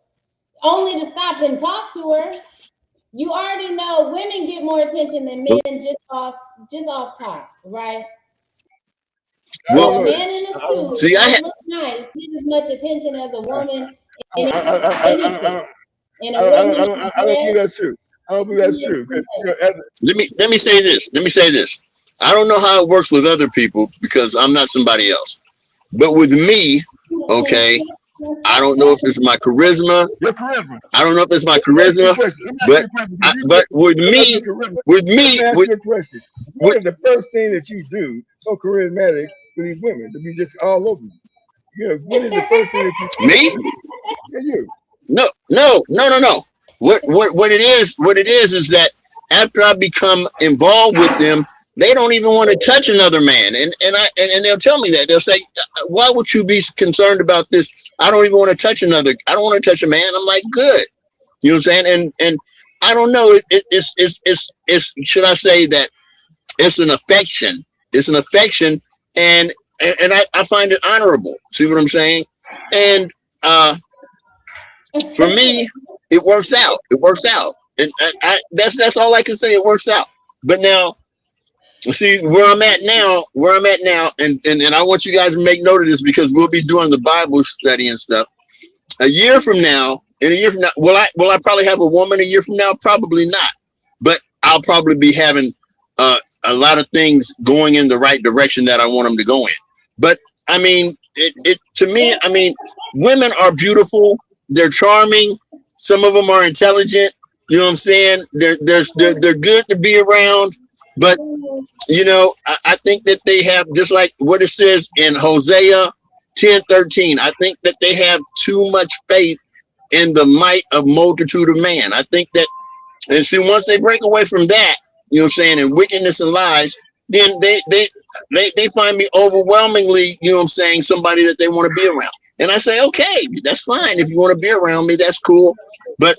Only to stop and talk to her. You already know women get more attention than men just off top, right? Well, a man in a suit that looks nice gets as much attention as a woman in anything. I don't think that's true. I don't think that's true. Let me say this. I don't know how it works with other people because I'm not somebody else. But with me, okay, I don't know if it's my charisma. Your charisma. I don't know if it's my charisma, but with me, what is the first thing that you do so charismatic for these women to be just all over you? You know, what is the first thing that you do? Me? Yeah, you. No. What it is that after I become involved with them, they don't even want to touch another man, and they'll tell me that. They'll say, "Why would you be concerned about this? I don't even want to touch another. I don't want to touch a man." I'm like, "Good," you know what I'm saying? And I don't know. It's should I say that it's an affection? It's an affection, and I find it honorable. See what I'm saying? And for me, it works out. It works out, and that's all I can say. It works out. But now. See where I'm at now, and I want you guys to make note of this because we'll be doing the Bible study and stuff. In a year from now, will I probably have a woman a year from now? Probably not, but I'll probably be having a lot of things going in the right direction that I want them to go in. But I mean, to me, I mean, women are beautiful, they're charming, some of them are intelligent. You know what I'm saying? They're good to be around. But, you know, I think that they have, just like what it says in Hosea 10:13, I think that they have too much faith in the might of multitude of man. I think that, and see, once they break away from that, you know what I'm saying, and wickedness and lies, then they find me overwhelmingly, you know what I'm saying, somebody that they want to be around. And I say, okay, that's fine. If you want to be around me, that's cool. But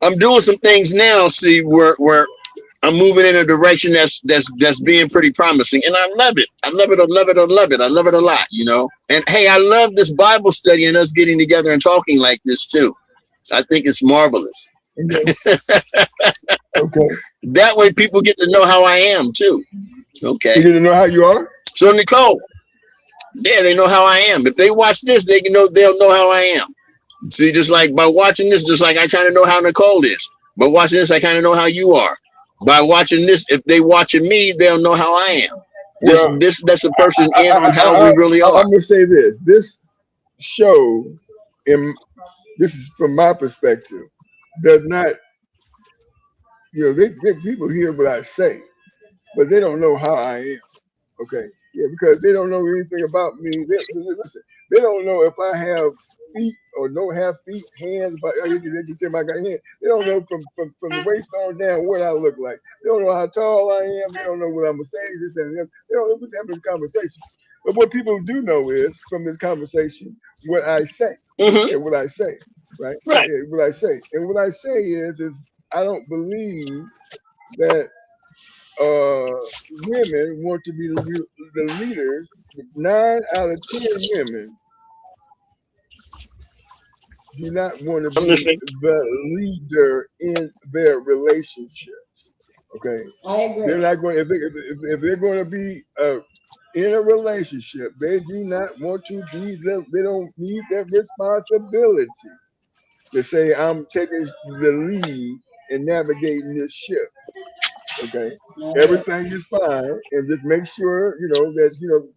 I'm doing some things now, see, where I'm moving in a direction that's being pretty promising, and I love it. I love it a lot, you know. And hey, I love this Bible study and us getting together and talking like this too. I think it's marvelous. Okay. That way, people get to know how I am too. Okay. You get to know how you are. So Nicole, yeah, they know how I am. If they watch this, they'll know how I am. See, just like by watching this, just like I kind of know how Nicole is. By watching this, I kind of know how you are. By watching this, if they watching me, they'll know how I am. That's a person in on how we really are. I'm gonna say this. This show, this is from my perspective, does not, you know, people hear what I say, but they don't know how I am. Okay, yeah, because they don't know anything about me. Listen, they don't know if I have feet or don't have feet, hands, but they can say I got hands. They don't know from the waist on down what I look like. They don't know how tall I am. They don't know what I'm gonna say. This and that. They don't know what's happening in this conversation. But what people do know is from this conversation what I say and what I say, right? Right. Yeah, what I say, and what I say is I don't believe that women want to be the leaders. 9 out of 10 women do not want to be the leader in their relationships. Okay, I agree. they're not going. If they're going to be in a relationship, they do not want to be. They don't need that responsibility to say, "I'm taking the lead and navigating this ship." Okay, everything is fine, and just make sure that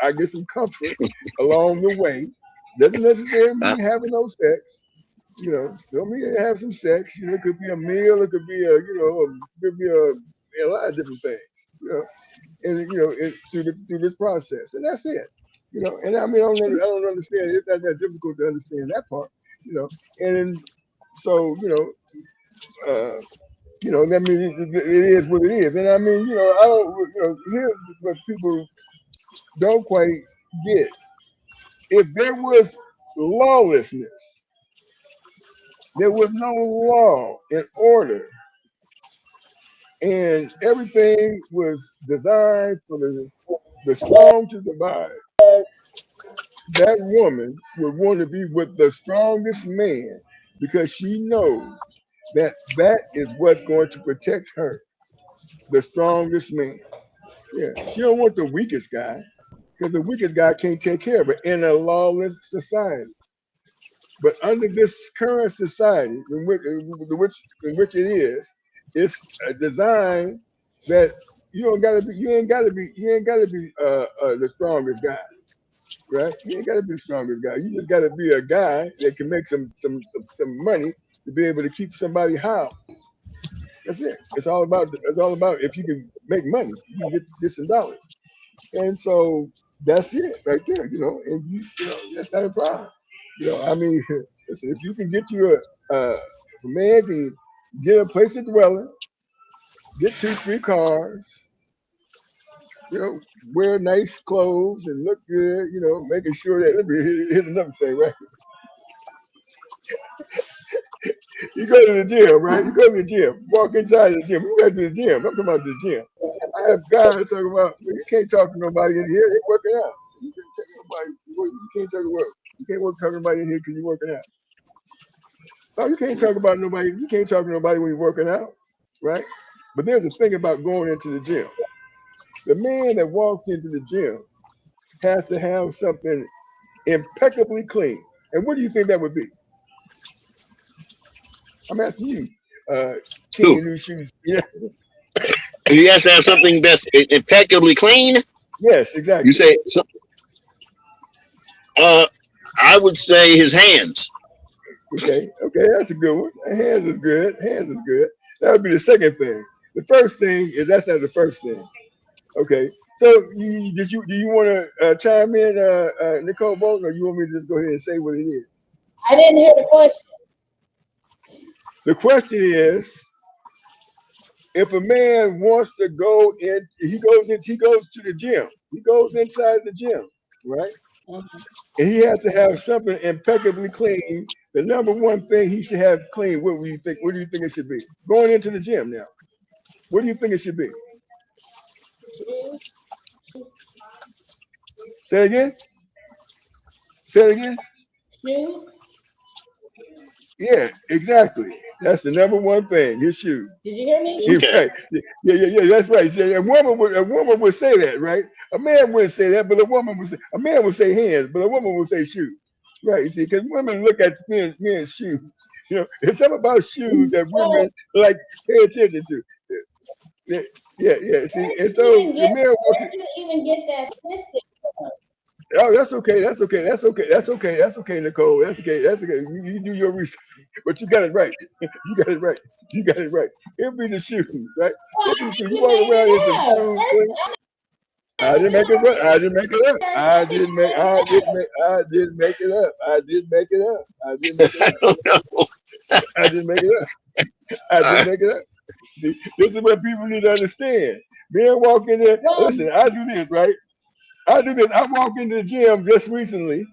I get some comfort along the way. Doesn't necessarily mean having no sex. Don't mean to have some sex. It could be a meal. It could be a lot of different things. Through this process, and that's it. And I mean, I don't understand. It's not that difficult to understand that part. And so that means it is what it is. And I mean, I don't. Here's what people don't quite get. If there was lawlessness, there was no law and order, and everything was designed for the strong to survive, that woman would want to be with the strongest man because she knows that is what's going to protect her, the strongest man. Yeah, she don't want the weakest guy because the weakest guy can't take care of her in a lawless society. But under this current society in which it is, it's a design that you ain't gotta be the strongest guy, right? You ain't gotta be the strongest guy. You just gotta be a guy that can make some money to be able to keep somebody house. That's it. It's all about if you can make money, you can get some dollars. And so that's it right there, and that's not a problem. I mean, listen, if you can get you a man can get a place to dwell in, get 2-3 cars, wear nice clothes and look good, making sure that, let me hit another thing, right? You go to the gym, right? You go to the gym, walk inside the gym. You go to the gym. I'm talking about the gym. I have guys talking about, you can't talk to nobody in here. They're working out. You can't talk to nobody. You can't talk to work. You can't talk to nobody in here because you're working out. Oh, you can't talk about nobody. You can't talk to nobody when you're working out, right? But there's a thing about going into the gym. The man that walks into the gym has to have something impeccably clean. And what do you think that would be? I'm asking you, King New Shoes. Yeah. You have to have something that's impeccably clean. Yes, exactly. You say, I would say his hands. Okay, that's a good one. Hands is good. That would be the second thing. The first thing is that's not the first thing. Okay, so do you want to chime in, Nicole Bolton, or you want me to just go ahead and say what it is? I didn't hear the question. The question is, if a man wants to go in, he goes to the gym. He goes inside the gym, right? Mm-hmm. And he has to have something impeccably clean. The number one thing he should have clean, what do you think? What do you think it should be? Going into the gym now. What do you think it should be? Say it again. Shoes. Yeah, exactly. That's the number one thing. His shoes. Did you hear me? Right. Yeah. That's right. A woman would say that, right? A man wouldn't say that, but a man would say hands, but a woman would say shoes. Right. You see, because women look at men's shoes. It's something about shoes that women like pay attention to. Yeah. See, and so the man even get that statistic. Oh, that's okay, Nicole. That's okay. You do your research, but you got it right. You got it right. It'll be the shoes, right? You walk around in some shoes. I didn't make it up. I didn't make it up. I didn't make it up. See, this is what people need to understand. Men walk in there. Listen, I do this, right? I walk into the gym just recently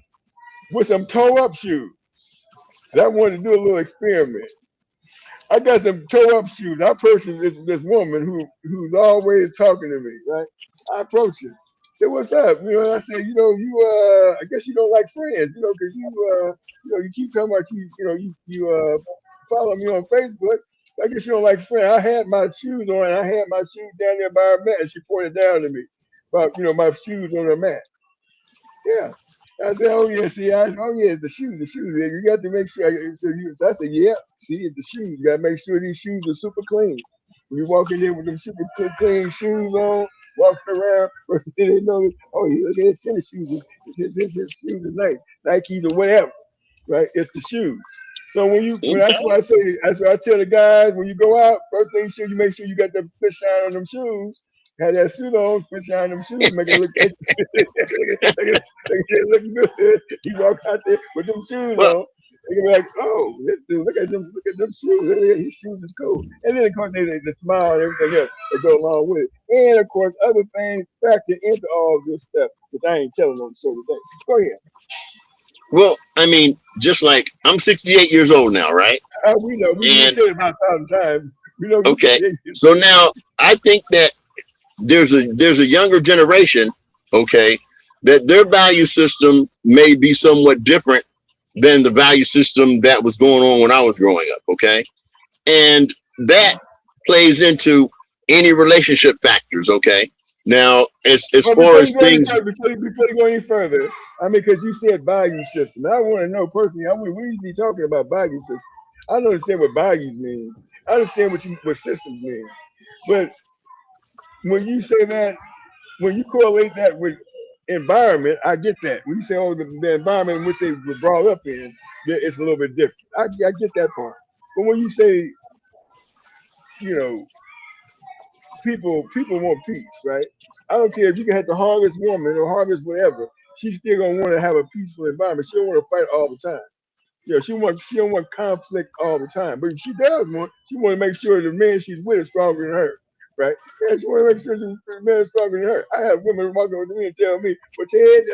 with some toe-up shoes. I wanted to do a little experiment. I got some toe-up shoes. I approached this woman who's always talking to me, right? I approached her. said, "What's up?" You know, and I said, I guess you don't like friends, because you keep talking about you follow me on Facebook. I guess you don't like friends. I had my shoes on, and I had my shoes down there by her mat, and she pointed down to me about my shoes on her mat. Yeah. I said, "Oh yeah, see, it's the shoes, You got to make sure." So I said, "Yeah, see, it's the shoes. You got to make sure these shoes are super clean. When you walk in there with them super clean shoes on, walking around, first thing they know, oh, look at his tennis shoes. His shoes are nice, Nikes or whatever, right? It's the shoes. So that's why I tell the guys, when you go out, first thing you make sure you got the fish shine on them shoes. Had that suit on, fish shine on them shoes, make it look look good. You walk out there with them shoes on. They can be like, "Oh, this dude, look at them shoes. His shoes is cool." And then of course they smile and everything else that go along with it. And of course other things factor into all this stuff, which I ain't telling on the show today. Go ahead. Well, I mean, just like I'm 68 years old now, right? We know. We said it about 1,000 times. We know. Okay. So now I think that there's a younger generation, okay, that their value system may be somewhat different than the value system that was going on when I was growing up, okay? And that plays into any relationship factors, okay? Now, as far as things... Before you go any further, I mean, because you said value system. I want to know personally, we're usually talking about value system. I don't understand what values mean. I understand what systems mean. But when you say that, when you correlate that with environment, I get that. When you say, oh, the environment in which they were brought up in, it's a little bit different. I get that part. But when you say, people want peace, right? I don't care if you can have the hardest woman or hardest whatever, she's still gonna want to have a peaceful environment. She don't want to fight all the time. She don't want conflict all the time. But if she does she want to make sure the man she's with is stronger than her. Right? Yeah, she want to make sure the man is stronger than her. I have women walking over to me and tell me, "Well, Ted,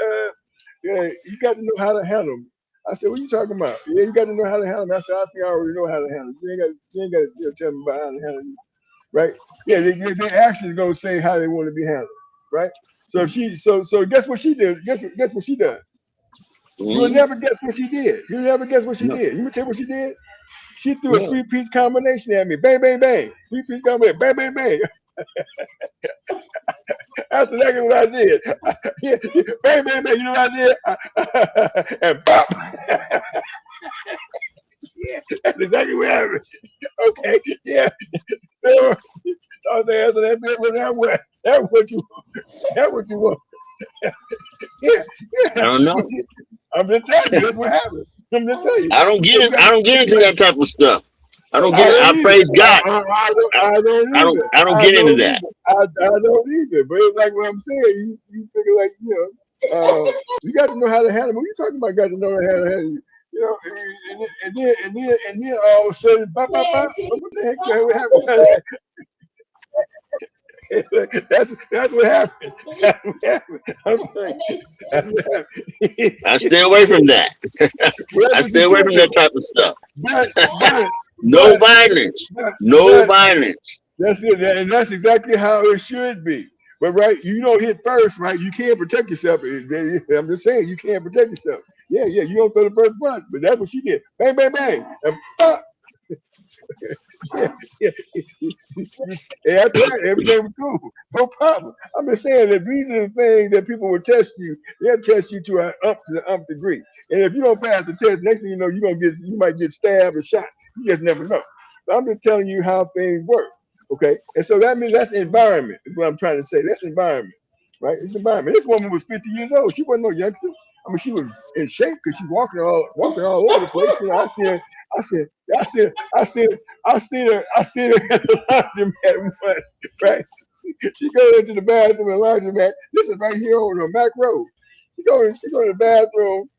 you got to know how to handle me." I said, "What are you talking about?" "Yeah, you got to know how to handle me." I said, "I think I already know how to handle you. You ain't got to tell me about how to handle you." Right? Yeah, they actually gonna say how they want to be handled. Right? So so guess what she did? Guess what she does? You will never guess what she did. You never guess what she did. You can tell what she did? She threw a three-piece combination at me. Bang, bang, bang. Three-piece combination. Bang, bang, bang. That's exactly what I did. Yeah, bang, bang, bang. You know what I did? And bop. Yeah, that's exactly what happened. Okay, yeah. That's what you want. Yeah. I don't know. I'm just telling you, that's what happened. I'm just telling you. I don't get into that type of stuff. I don't get it. I praise God. I don't get into that. I don't either. But it's like what I'm saying. You figure like, you got to know how to handle. What are you talking about? Got to know how to handle. And then all of a sudden, what the heck happened? That's what happened. That's what happened. I stay away from that. I stay away from that type of stuff. No violence. No violence. That's it, and that's exactly how it should be. But right, you don't hit first, right? You can't protect yourself. I'm just saying, you can't protect yourself. Yeah, you don't throw the first punch, but that's what she did. Bang, bang, bang, and pop. Yeah. After that, everything was cool. No problem. I'm just saying that these are the things that people will test you. They'll test you to the nth degree. And if you don't pass the test, next thing you know, you might get stabbed or shot. You just never know. So I'm just telling you how things work. Okay. And so that means that's environment, is what I'm trying to say. That's environment. Right? It's environment. This woman was 50 years old. She wasn't no youngster. I mean, she was in shape because she's walking all over the place. I seen her at the laundromat once, right? She goes into the bathroom and laundromat. This is right here on Mac Road. She goes to the bathroom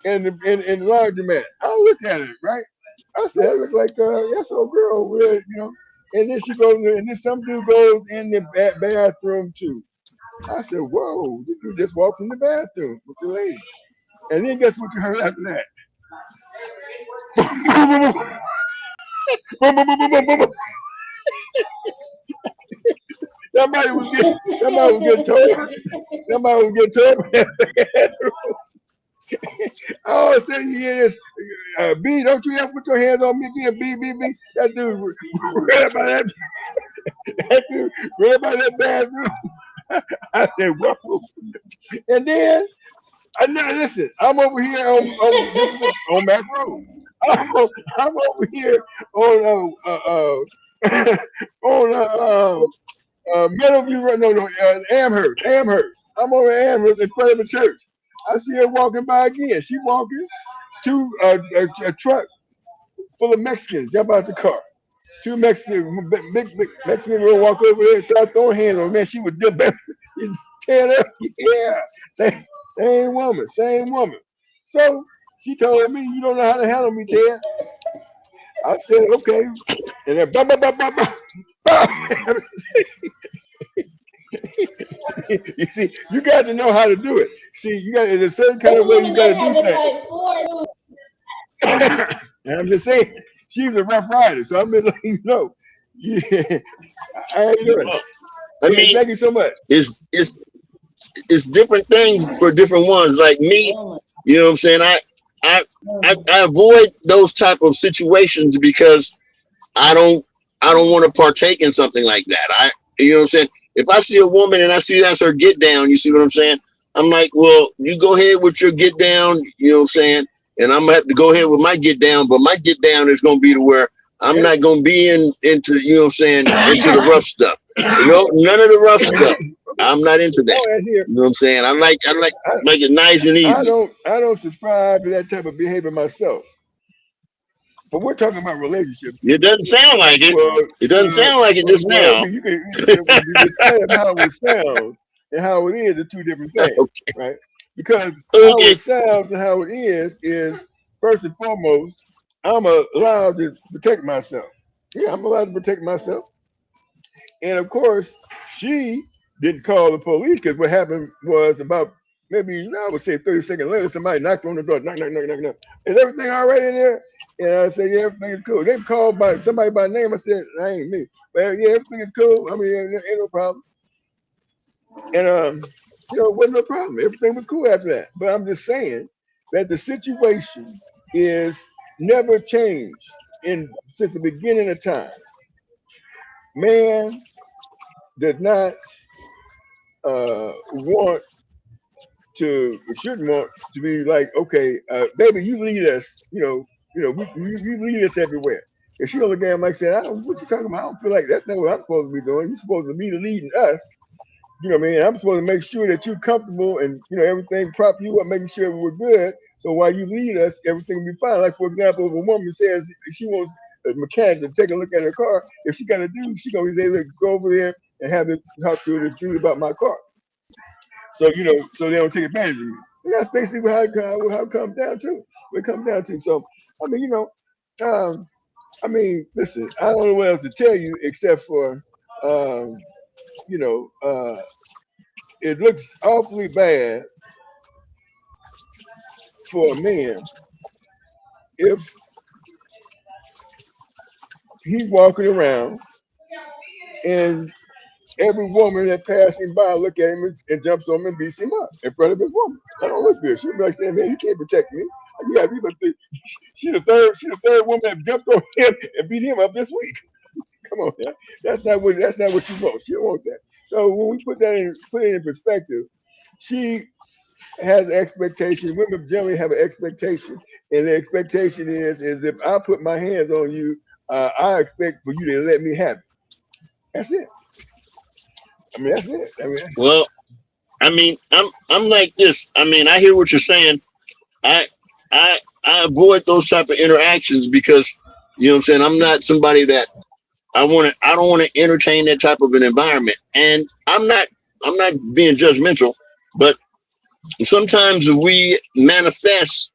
in the laundromat. I looked at her, right? I said, "It looks like that's old girl over there, And then she goes, and then some dude goes in the bathroom too. I said, "Whoa, this dude just walked in the bathroom with the lady." And then guess what you heard after that? somebody was getting told. Somebody was getting told. Oh, so you hear this, B, don't you ever put your hands on me again, B. That dude read about that dude read about that bathroom. I said, whoa. And then, now listen, I'm over here on Mac Road. I'm over here on on Meadowview, no, Amherst. I'm over Amherst in front of the church. I see her walking by again. She walking to a truck full of Mexicans. Jump out the car. Two Mexicans, big Mexican will walk over there and start throwing hands on. Man, she was tearing up. Yeah, same woman. So she told me, "You don't know how to handle me, Ted." I said, "Okay," and then you see, you got to know how to do it. See, you got in a certain kind of way you got to do things. And I'm just saying, she's a rough rider, so I'm just letting you know. Yeah, I ain't doing it. I mean, thank you so much. It's different things for different ones. Like me, you know what I'm saying? I avoid those type of situations because I don't want to partake in something like that. You know what I'm saying? If I see a woman and I see that's her get down, you see what I'm saying? I'm like, well, you go ahead with your get down, you know what I'm saying? And I'm gonna have to go ahead with my get down, but my get down is gonna be to where I'm not gonna be into, you know what I'm saying, into the rough stuff. You know, none of the rough stuff. I'm not into that. You know what I'm saying? I like it nice and easy. I don't subscribe to that type of behavior myself. But we're talking about relationships. It doesn't sound like it. Well, it doesn't sound like it just now. You describe how it sounds and how it is are two different things, right? Because how it sounds and how it is first and foremost, I'm allowed to protect myself. Yeah, I'm allowed to protect myself. And of course, she didn't call the police because what happened was about maybe, I would say 30 seconds later, somebody knocked on the door. Knock. Is everything all right in there? And I said, yeah, everything is cool. They called by somebody by name. I said, that ain't me. But yeah, everything is cool. I mean, ain't no problem. And it wasn't no problem. Everything was cool after that. But I'm just saying that the situation is never changed since the beginning of time. Man does not shouldn't want to be like, okay, baby, you lead us, you lead us everywhere. If she look at him like said, what you talking about? I don't feel like that's not what I'm supposed to be doing. You're supposed to be leading us. You know what I mean? I'm supposed to make sure that you're comfortable and everything, prop you up, making sure we're good. So while you lead us, everything will be fine. Like for example, if a woman says she wants a mechanic to take a look at her car, if she got to do, she gonna say, look, go over there and have to talk to the dude about my car. So so they don't take advantage of me. And that's basically how it comes down to. What it comes down to. So listen, I don't know what else to tell you except for it looks awfully bad for a man if he's walking around and every woman that passes him by look at him and jumps on him and beats him up in front of his woman. I don't look good. She'll be like saying, man, he can't protect me. Yeah, she the third woman that jumped on him and beat him up this week. Come on, man. That's not what she wants. She don't want that. So when we put it in perspective, she has an expectation. Women generally have an expectation, and the expectation is if I put my hands on you, I expect for you to let me have it. That's it. I mean, that's it. Well, I'm like this. I mean, I hear what you're saying. I avoid those type of interactions because you know what I'm saying. I'm not somebody that I don't want to entertain that type of an environment, and I'm not being judgmental, but sometimes we manifest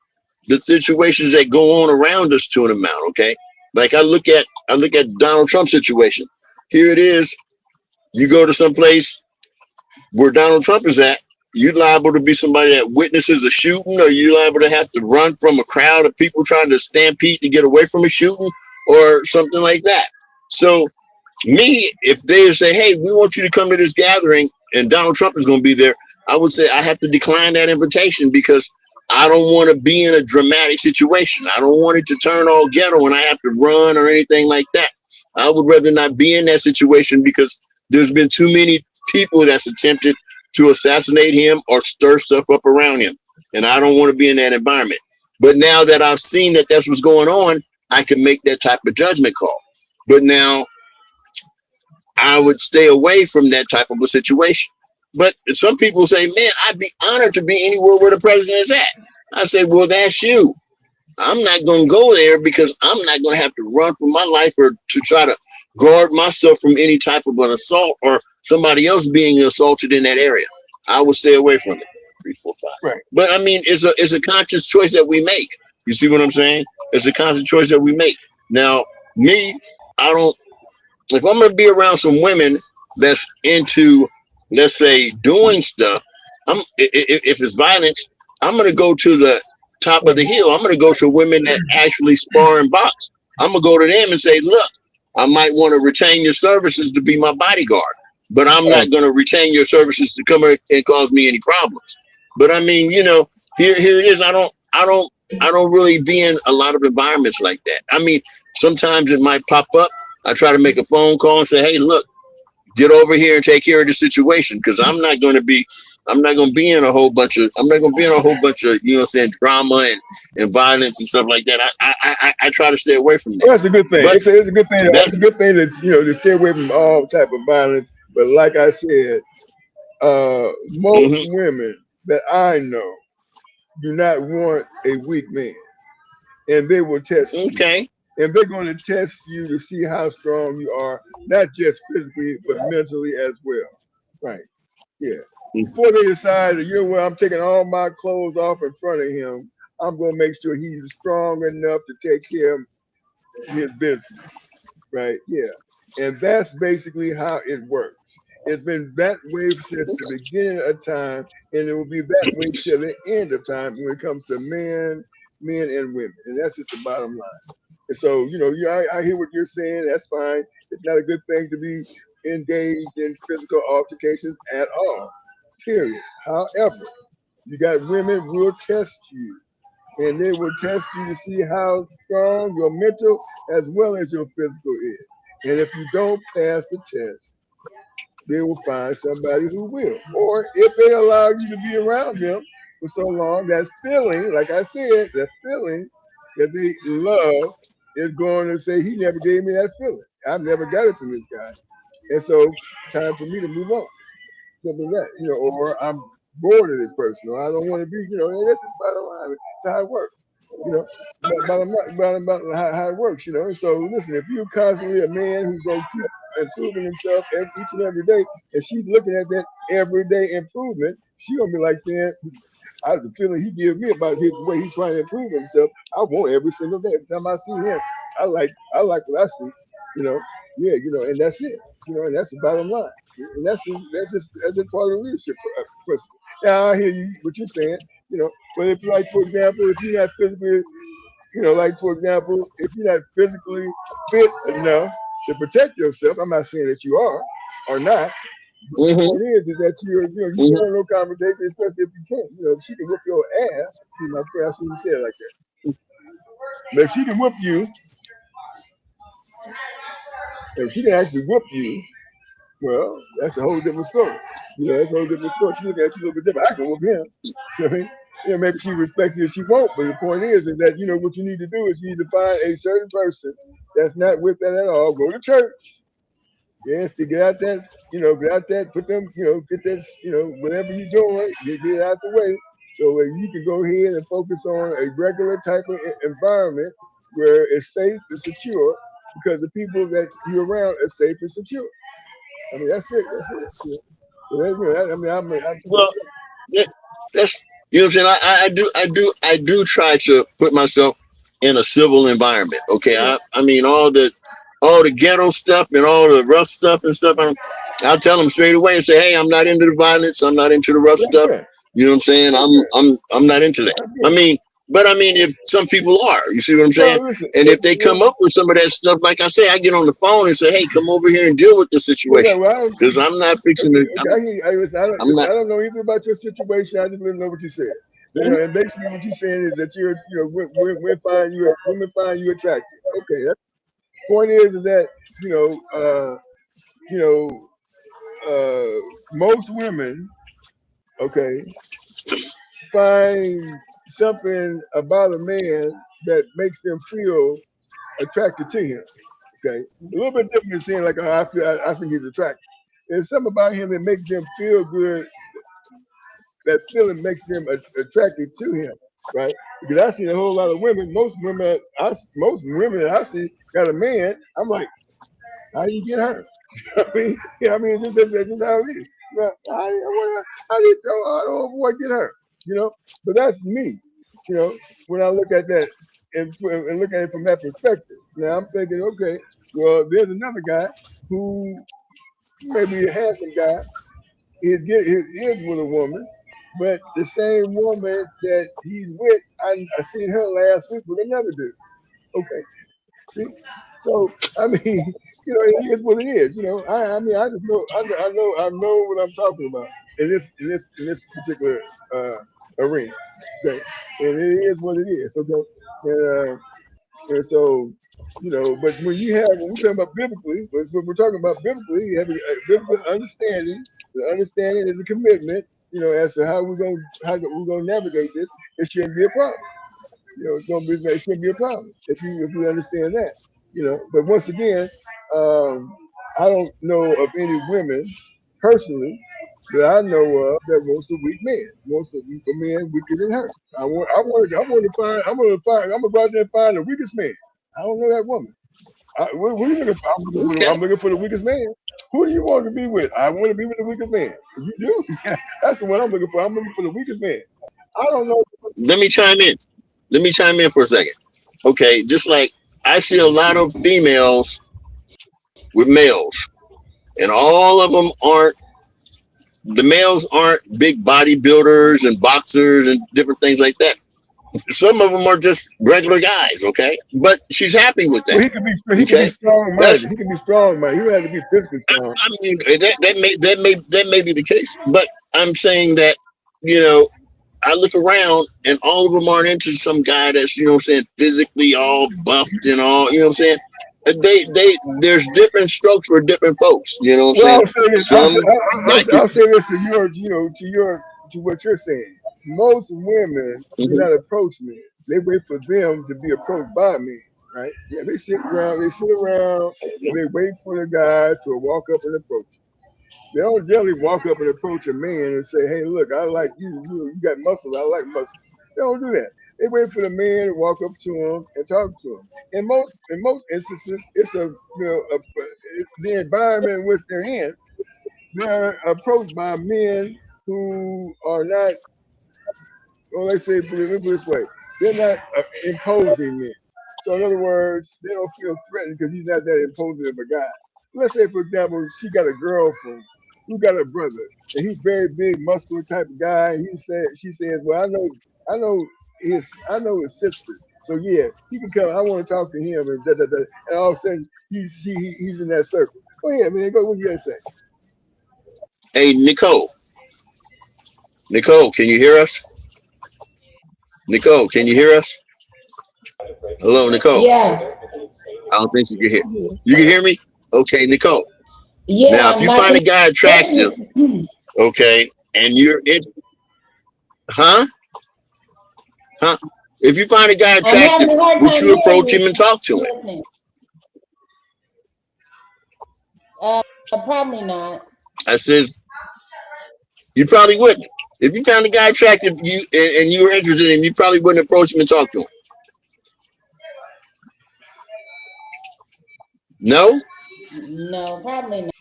the situations that go on around us to an amount. Okay, like I look at Donald Trump's situation. Here it is. You go to some place where Donald Trump is at, you're liable to be somebody that witnesses a shooting, or you're liable to have to run from a crowd of people trying to stampede to get away from a shooting or something like that. So me, if they say, hey, we want you to come to this gathering and Donald Trump is going to be there, I would say I have to decline that invitation because I don't want to be in a dramatic situation. I don't want it to turn all ghetto and I have to run or anything like that. I would rather not be in that situation because there's been too many people that's attempted to assassinate him or stir stuff up around him. And I don't want to be in that environment. But now that I've seen that that's what's going on, I can make that type of judgment call. But now I would stay away from that type of a situation. But some people say, man, I'd be honored to be anywhere where the president is at. I say, well, that's you. I'm not going to go there because I'm not going to have to run for my life or to try to guard myself from any type of an assault or somebody else being assaulted in that area. I would stay away from it. 3, 4, 5. Right. But I mean, it's a conscious choice that we make. You see what I'm saying? It's a conscious choice that we make. Now, me, if I'm going to be around some women that's into, let's say, doing stuff, if it's violence, I'm going to go to the top of the hill. I'm going to go to women that actually spar and box. I'm going to go to them and say, look, I might want to retain your services to be my bodyguard, but I'm not going to retain your services to come and cause me any problems. But I mean, you know, here it is. I don't really be in a lot of environments like that. I mean, sometimes it might pop up. I try to make a phone call and say, hey, look, get over here and take care of the situation. Cause I'm not going to be in a whole bunch of, you know what I'm saying, drama and violence and stuff like that. I try to stay away from that. Well, that's a good thing. It's a good thing. That's a good thing that, you know, to stay away from all type of violence. But like I said, most women that I know do not want a weak man, and they will test you. Okay. And they're going to test you to see how strong you are, not just physically, but mentally as well. Right. Yeah. Before they decide that, you know what, I'm taking all my clothes off in front of him, I'm going to make sure he's strong enough to take care of his business. Right. Yeah. And that's basically how it works. It's been that way since the beginning of time, and it will be that way till the end of time when it comes to men and women. And that's just the bottom line. And so, you know, I hear what you're saying. That's fine. It's not a good thing to be engaged in physical altercations at all, period. However, you got women who will test you, and they will test you to see how strong your mental as well as your physical is. And if you don't pass the test, they will find somebody who will. Or if they allow you to be around them for so long, that feeling, like I said, that feeling that they love is going to say, he never gave me that feeling. I've never got it from this guy. And so, time for me to move on. Something like that, you know, or I'm bored of this person, or I don't want to be, you know, and that's just bottom line. That's how it works. You know, bottom how it works, you know. So listen, if you're constantly a man who's going to keep improving himself each and every day, and she's looking at that everyday improvement, she's going to be like saying, I the feeling he gives me about the way he's trying to improve himself, I want every single day. Every time I see him, I like what I see, you know. Yeah, you know, and that's it, you know, and that's the bottom line. See? And that's just part of the leadership principle. Now I hear you what you're saying, you know, but if, like, for example, if you're not physically, you know, like, for example, if you're not physically fit enough to protect yourself, I'm not saying that you are or not. But the point is that you want no confrontation, especially if you can't. You know, she can whip your ass. See, my friend, I shouldn't say it like that. But if she can whip you, if she can actually whip you, well, that's a whole different story. You know, that's a whole different story. She looking at you a little bit different. I can whip him. You know what I mean? You know, maybe she respects you, she won't. But the point is that, you know, what you need to do is you need to find a certain person that's not with that at all. Go to church. Yes, to get out that, you know, put them, you know, get that, you know, whatever you're doing, get out the way. So you can go ahead and focus on a regular type of environment where it's safe and secure, because the people that you're around are safe and secure. I mean, that's it. Yeah. So that's, you know, I mean, well, that's, you know what I'm saying? I do try to put myself in a civil environment. Okay, I mean, all the ghetto stuff and all the rough stuff and stuff, I'll tell them straight away and say, hey, I'm not into the violence. I'm not into the rough stuff. You know what I'm saying? I'm not into that. I mean, But I mean, if some people are, you see what I'm saying? Well, listen, And if they come up with some of that stuff, like I say, I get on the phone and say, "Hey, come over here and deal with the situation," because I'm not fixing to. I don't know anything about your situation. I just want to know what you said. And basically, what you're saying is that women find you attractive. Okay, that's the point is that you know, most women, okay, find something about a man that makes them feel attracted to him. Okay, a little bit different than saying like, oh, I think he's attractive. There's something about him that makes them feel good. That feeling makes them attracted to him, right? Because I see a whole lot of women. Most women that I see got a man. I'm like, how do you get her? I mean, just how it is. How do you throw boy get her? But that's me. When I look at that and look at it from that perspective. Now I'm thinking, okay, well, there's another guy who may be a handsome guy. He is with a woman, but the same woman that he's with, I seen her last week with another dude. Okay, see, so I mean, it is what it is. I mean, I just know, I know what I'm talking about in this particular arena. Okay, and it is what it is. Okay, and so, but when we're talking about biblically, when we're talking about biblically, you have a biblical understanding. The understanding is a commitment, as to how we're gonna navigate this. It shouldn't be a problem. It shouldn't be a problem if you understand that. But once again, I don't know of any women personally that I know of that wants a weak man. Wants a man weaker than her. I'm gonna go out there and find the weakest man. I don't know that woman. What are you looking for? Okay. I'm looking for the weakest man. Who do you want to be with? I want to be with the weakest man. You do? That's the one I'm looking for. I'm looking for the weakest man. I don't know. Let me chime in for a second. Okay, just like I see a lot of females with males, and all of them the males aren't big bodybuilders and boxers and different things like that. Some of them are just regular guys, okay? But she's happy with that. Well, he can be strong-minded. He can be strong-minded. He don't have to be physically strong. I mean, that may be the case. But I'm saying that, I look around and all of them aren't into some guy that's, physically all buffed and all, you know what I'm saying? There's different strokes for different folks. You know what I'm saying? I'll say this to what you're saying. Most women do not approach me. They wait for them to be approached by me, right? Yeah, they sit around and they wait for the guy to walk up and approach. They don't generally walk up and approach a man and say, "Hey, look, I like you. You got muscles. I like muscles." They don't do that. They wait for the man to walk up to him and talk to him. In most instances, it's the environment with their hands. They're approached by men who are not. Well, let's say put it this way: they're not imposing men. So in other words, they don't feel threatened because he's not that imposing of a guy. Let's say, for example, she got a girlfriend who got a brother, and he's very big, muscular type of guy. She says, "Well, I know his sister. So yeah, he can come. I want to talk to him." And and all of a sudden, he's in that circle. Go ahead, man. Go. What you gotta say? Hey, Nicole, can you hear us? Nicole, can you hear us? Hello, Nicole. Yeah. I don't think you can hear. You can hear me? Okay, Nicole. Yeah. Now, if you find a guy attractive, okay, and you're in, huh? If you find a guy attractive, would you approach him and talk to him? Probably not. I says you probably wouldn't. If you found a guy attractive, and you were interested in him, you probably wouldn't approach him and talk to him. No? No, probably not.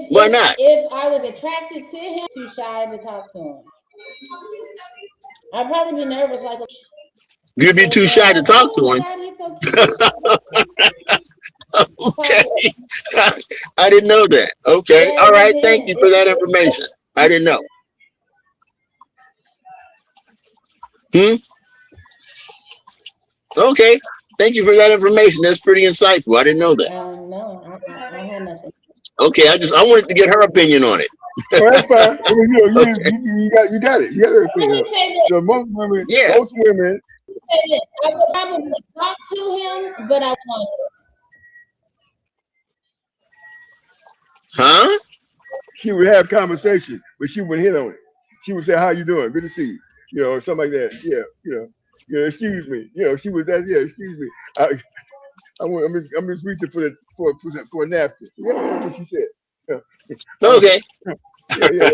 Why not? If I was attracted to him, too shy to talk to him. I'd probably be nervous, like you'd be too shy to talk to him. Okay. I didn't know that. Okay. All right. Thank you for that information. I didn't know. Okay. Thank you for that information. That's pretty insightful. I didn't know that. No, I had nothing. Okay, I wanted to get her opinion on it. Oh, that's fine. I mean, Okay. you got it. You got Let everything. me say this. So most women, Yeah. I would probably talk to him, but I want. Huh? she would have conversation, but she wouldn't hit on it. She would say, "How you doing? Good to see you." Or something like that. Yeah. Excuse me. She was that. Yeah, excuse me. I'm just reaching for a napkin. Yeah, that's what she said. Yeah. Okay. Yeah.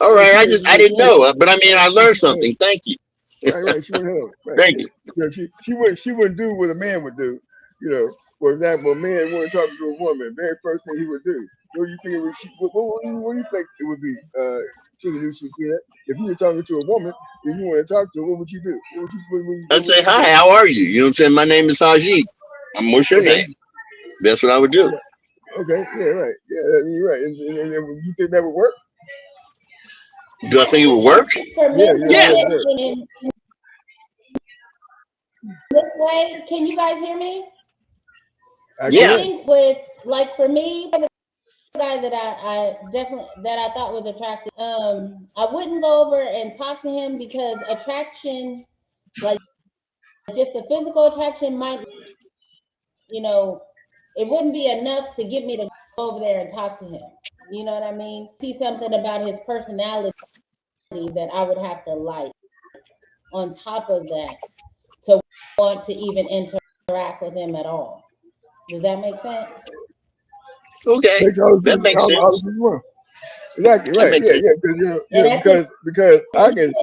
All right. I didn't Yeah. know, but I mean, I learned something. Thank you. Right. She wouldn't hit on it. Right. Thank you. She wouldn't do what a man would do. For example, a man wanted to talk to a woman. Very first thing he would do. What do you think it would? What do you think it would be? If you were talking to a woman and you want to talk to her, what would you do? I'd say, "Hi, how are you?" You know what I'm saying? My name is Haji. What's your name? That's what I would do. Okay. Yeah. Right. Yeah. You're right. And you think that would work? Do I think it would work? Yeah. This way, can you guys hear me? Yeah. I think for me, the guy that I thought was attractive, I wouldn't go over and talk to him because attraction, like just the physical attraction might, it wouldn't be enough to get me to go over there and talk to him. You know what I mean? See something about his personality that I would have to like on top of that to want to even interact with him at all. Does that make sense? Okay. That makes sense. Exactly. Right. Yeah. Because I can,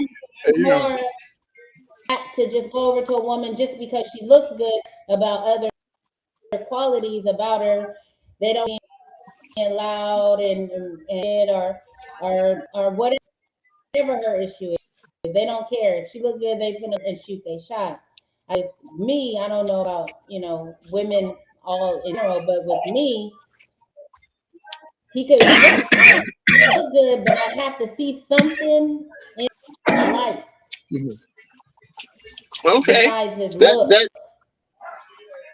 more to just go over to a woman just because she looks good about other qualities about her. They don't being loud and or whatever her issue is. They don't care. If she looks good, they finna and shoot they shot. I don't know about women all in general, but with me, he could look good, but I have to see something in life. Okay. Besides his look.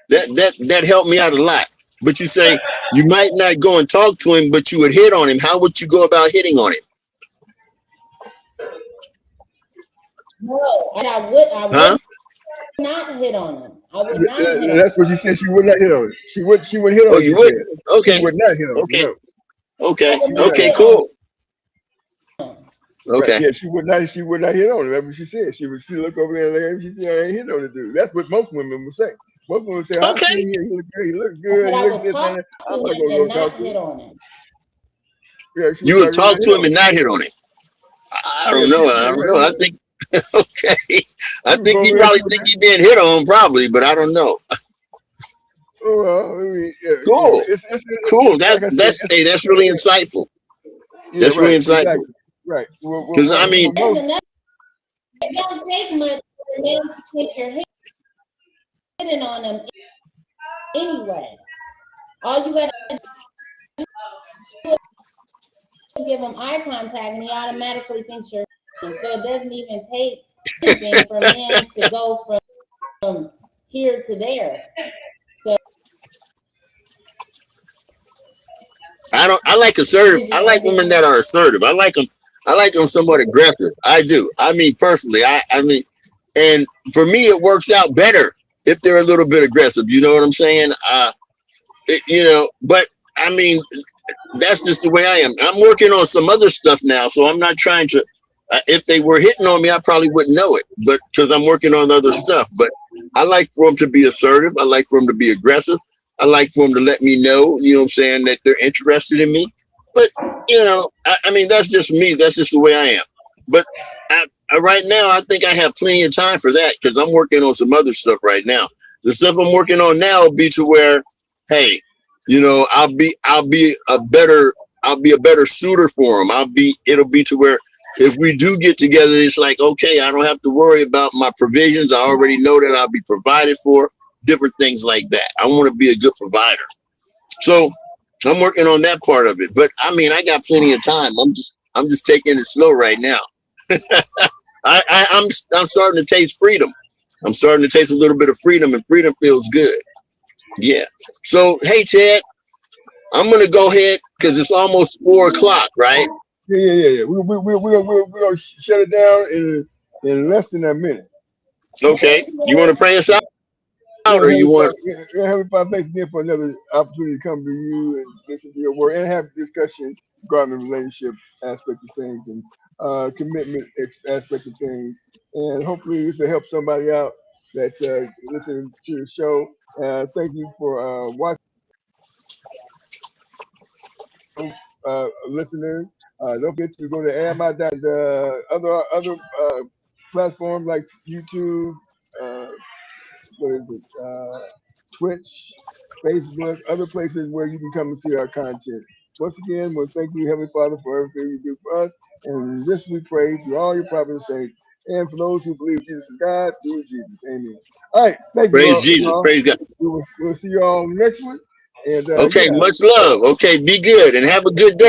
That helped me out a lot. But you say you might not go and talk to him, but you would hit on him. How would you go about hitting on him? No, and I would not hit on him. I would not hit on him. That's what she said. She would not hit on him. She would hit on him. You would? Okay. She would not hit on him. Okay. No. Okay, cool. Okay. Yeah, she would not hit on him. That's what she said. She look over there and she said, "I ain't hit on the dude." That's what most women would say. Most women say, "Okay, he looks good. But He I looks would this talk and to him and not hit on him. Yeah, you would talk to him and not hit on him. I don't know. I think okay. I think he probably think he did hit on him, probably, but I don't know. Well, I mean, yeah, cool. It's cool. That's really insightful. That's really insightful. Exactly. Right. Because I mean, it don't take much for a man to think you're hitting on him anyway. All you gotta do is give him eye contact, and he automatically thinks you're hitting. So it doesn't even take anything for a man to go from here to there. So I like assertive. I like women that are assertive. I like them somewhat aggressive. I do. I mean, personally, I mean, and for me, it works out better if they're a little bit aggressive. You know what I'm saying? But I mean, that's just the way I am. I'm working on some other stuff now, so I'm not trying to. If they were hitting on me, I probably wouldn't know it, but because I'm working on other stuff. But I like for them to be assertive. I like for them to be aggressive. I like for them to let me know, you know what I'm saying, that they're interested in me. But, I mean, that's just me. That's just the way I am. But right now, I think I have plenty of time for that because I'm working on some other stuff right now. The stuff I'm working on now will be to where, hey, I'll be a better suitor for them. It'll be to where if we do get together, it's like, okay, I don't have to worry about my provisions. I already know that I'll be provided for, different things like that. I want to be a good provider. So I'm working on that part of it. But I mean, I got plenty of time. I'm just taking it slow right now. I'm starting to taste freedom. I'm starting to taste a little bit of freedom, and freedom feels good. Yeah. So, hey, Ted, I'm going to go ahead because it's almost 4 o'clock, right? Yeah. We're going to shut it down in less than a minute. Okay. You want to pray us out? Or you want? Heavenly Father, thanks again for another opportunity to come to you and listen to your word and have a discussion regarding the relationship aspect of things and commitment aspect of things. And hopefully this will help somebody out that's listening to the show. Thank you for watching, listeners. Don't forget to go to AMI and other platforms like YouTube. What is it? Twitch, Facebook, other places where you can come and see our content. Once again, well, thank you, Heavenly Father, for everything you do for us. And this we pray through all your prophets and saints. And for those who believe Jesus is God, through Jesus. Amen. All right. Thank Praise you all. Jesus. Praise God. We'll see you all next one. And okay, much love. Okay, be good and have a good day.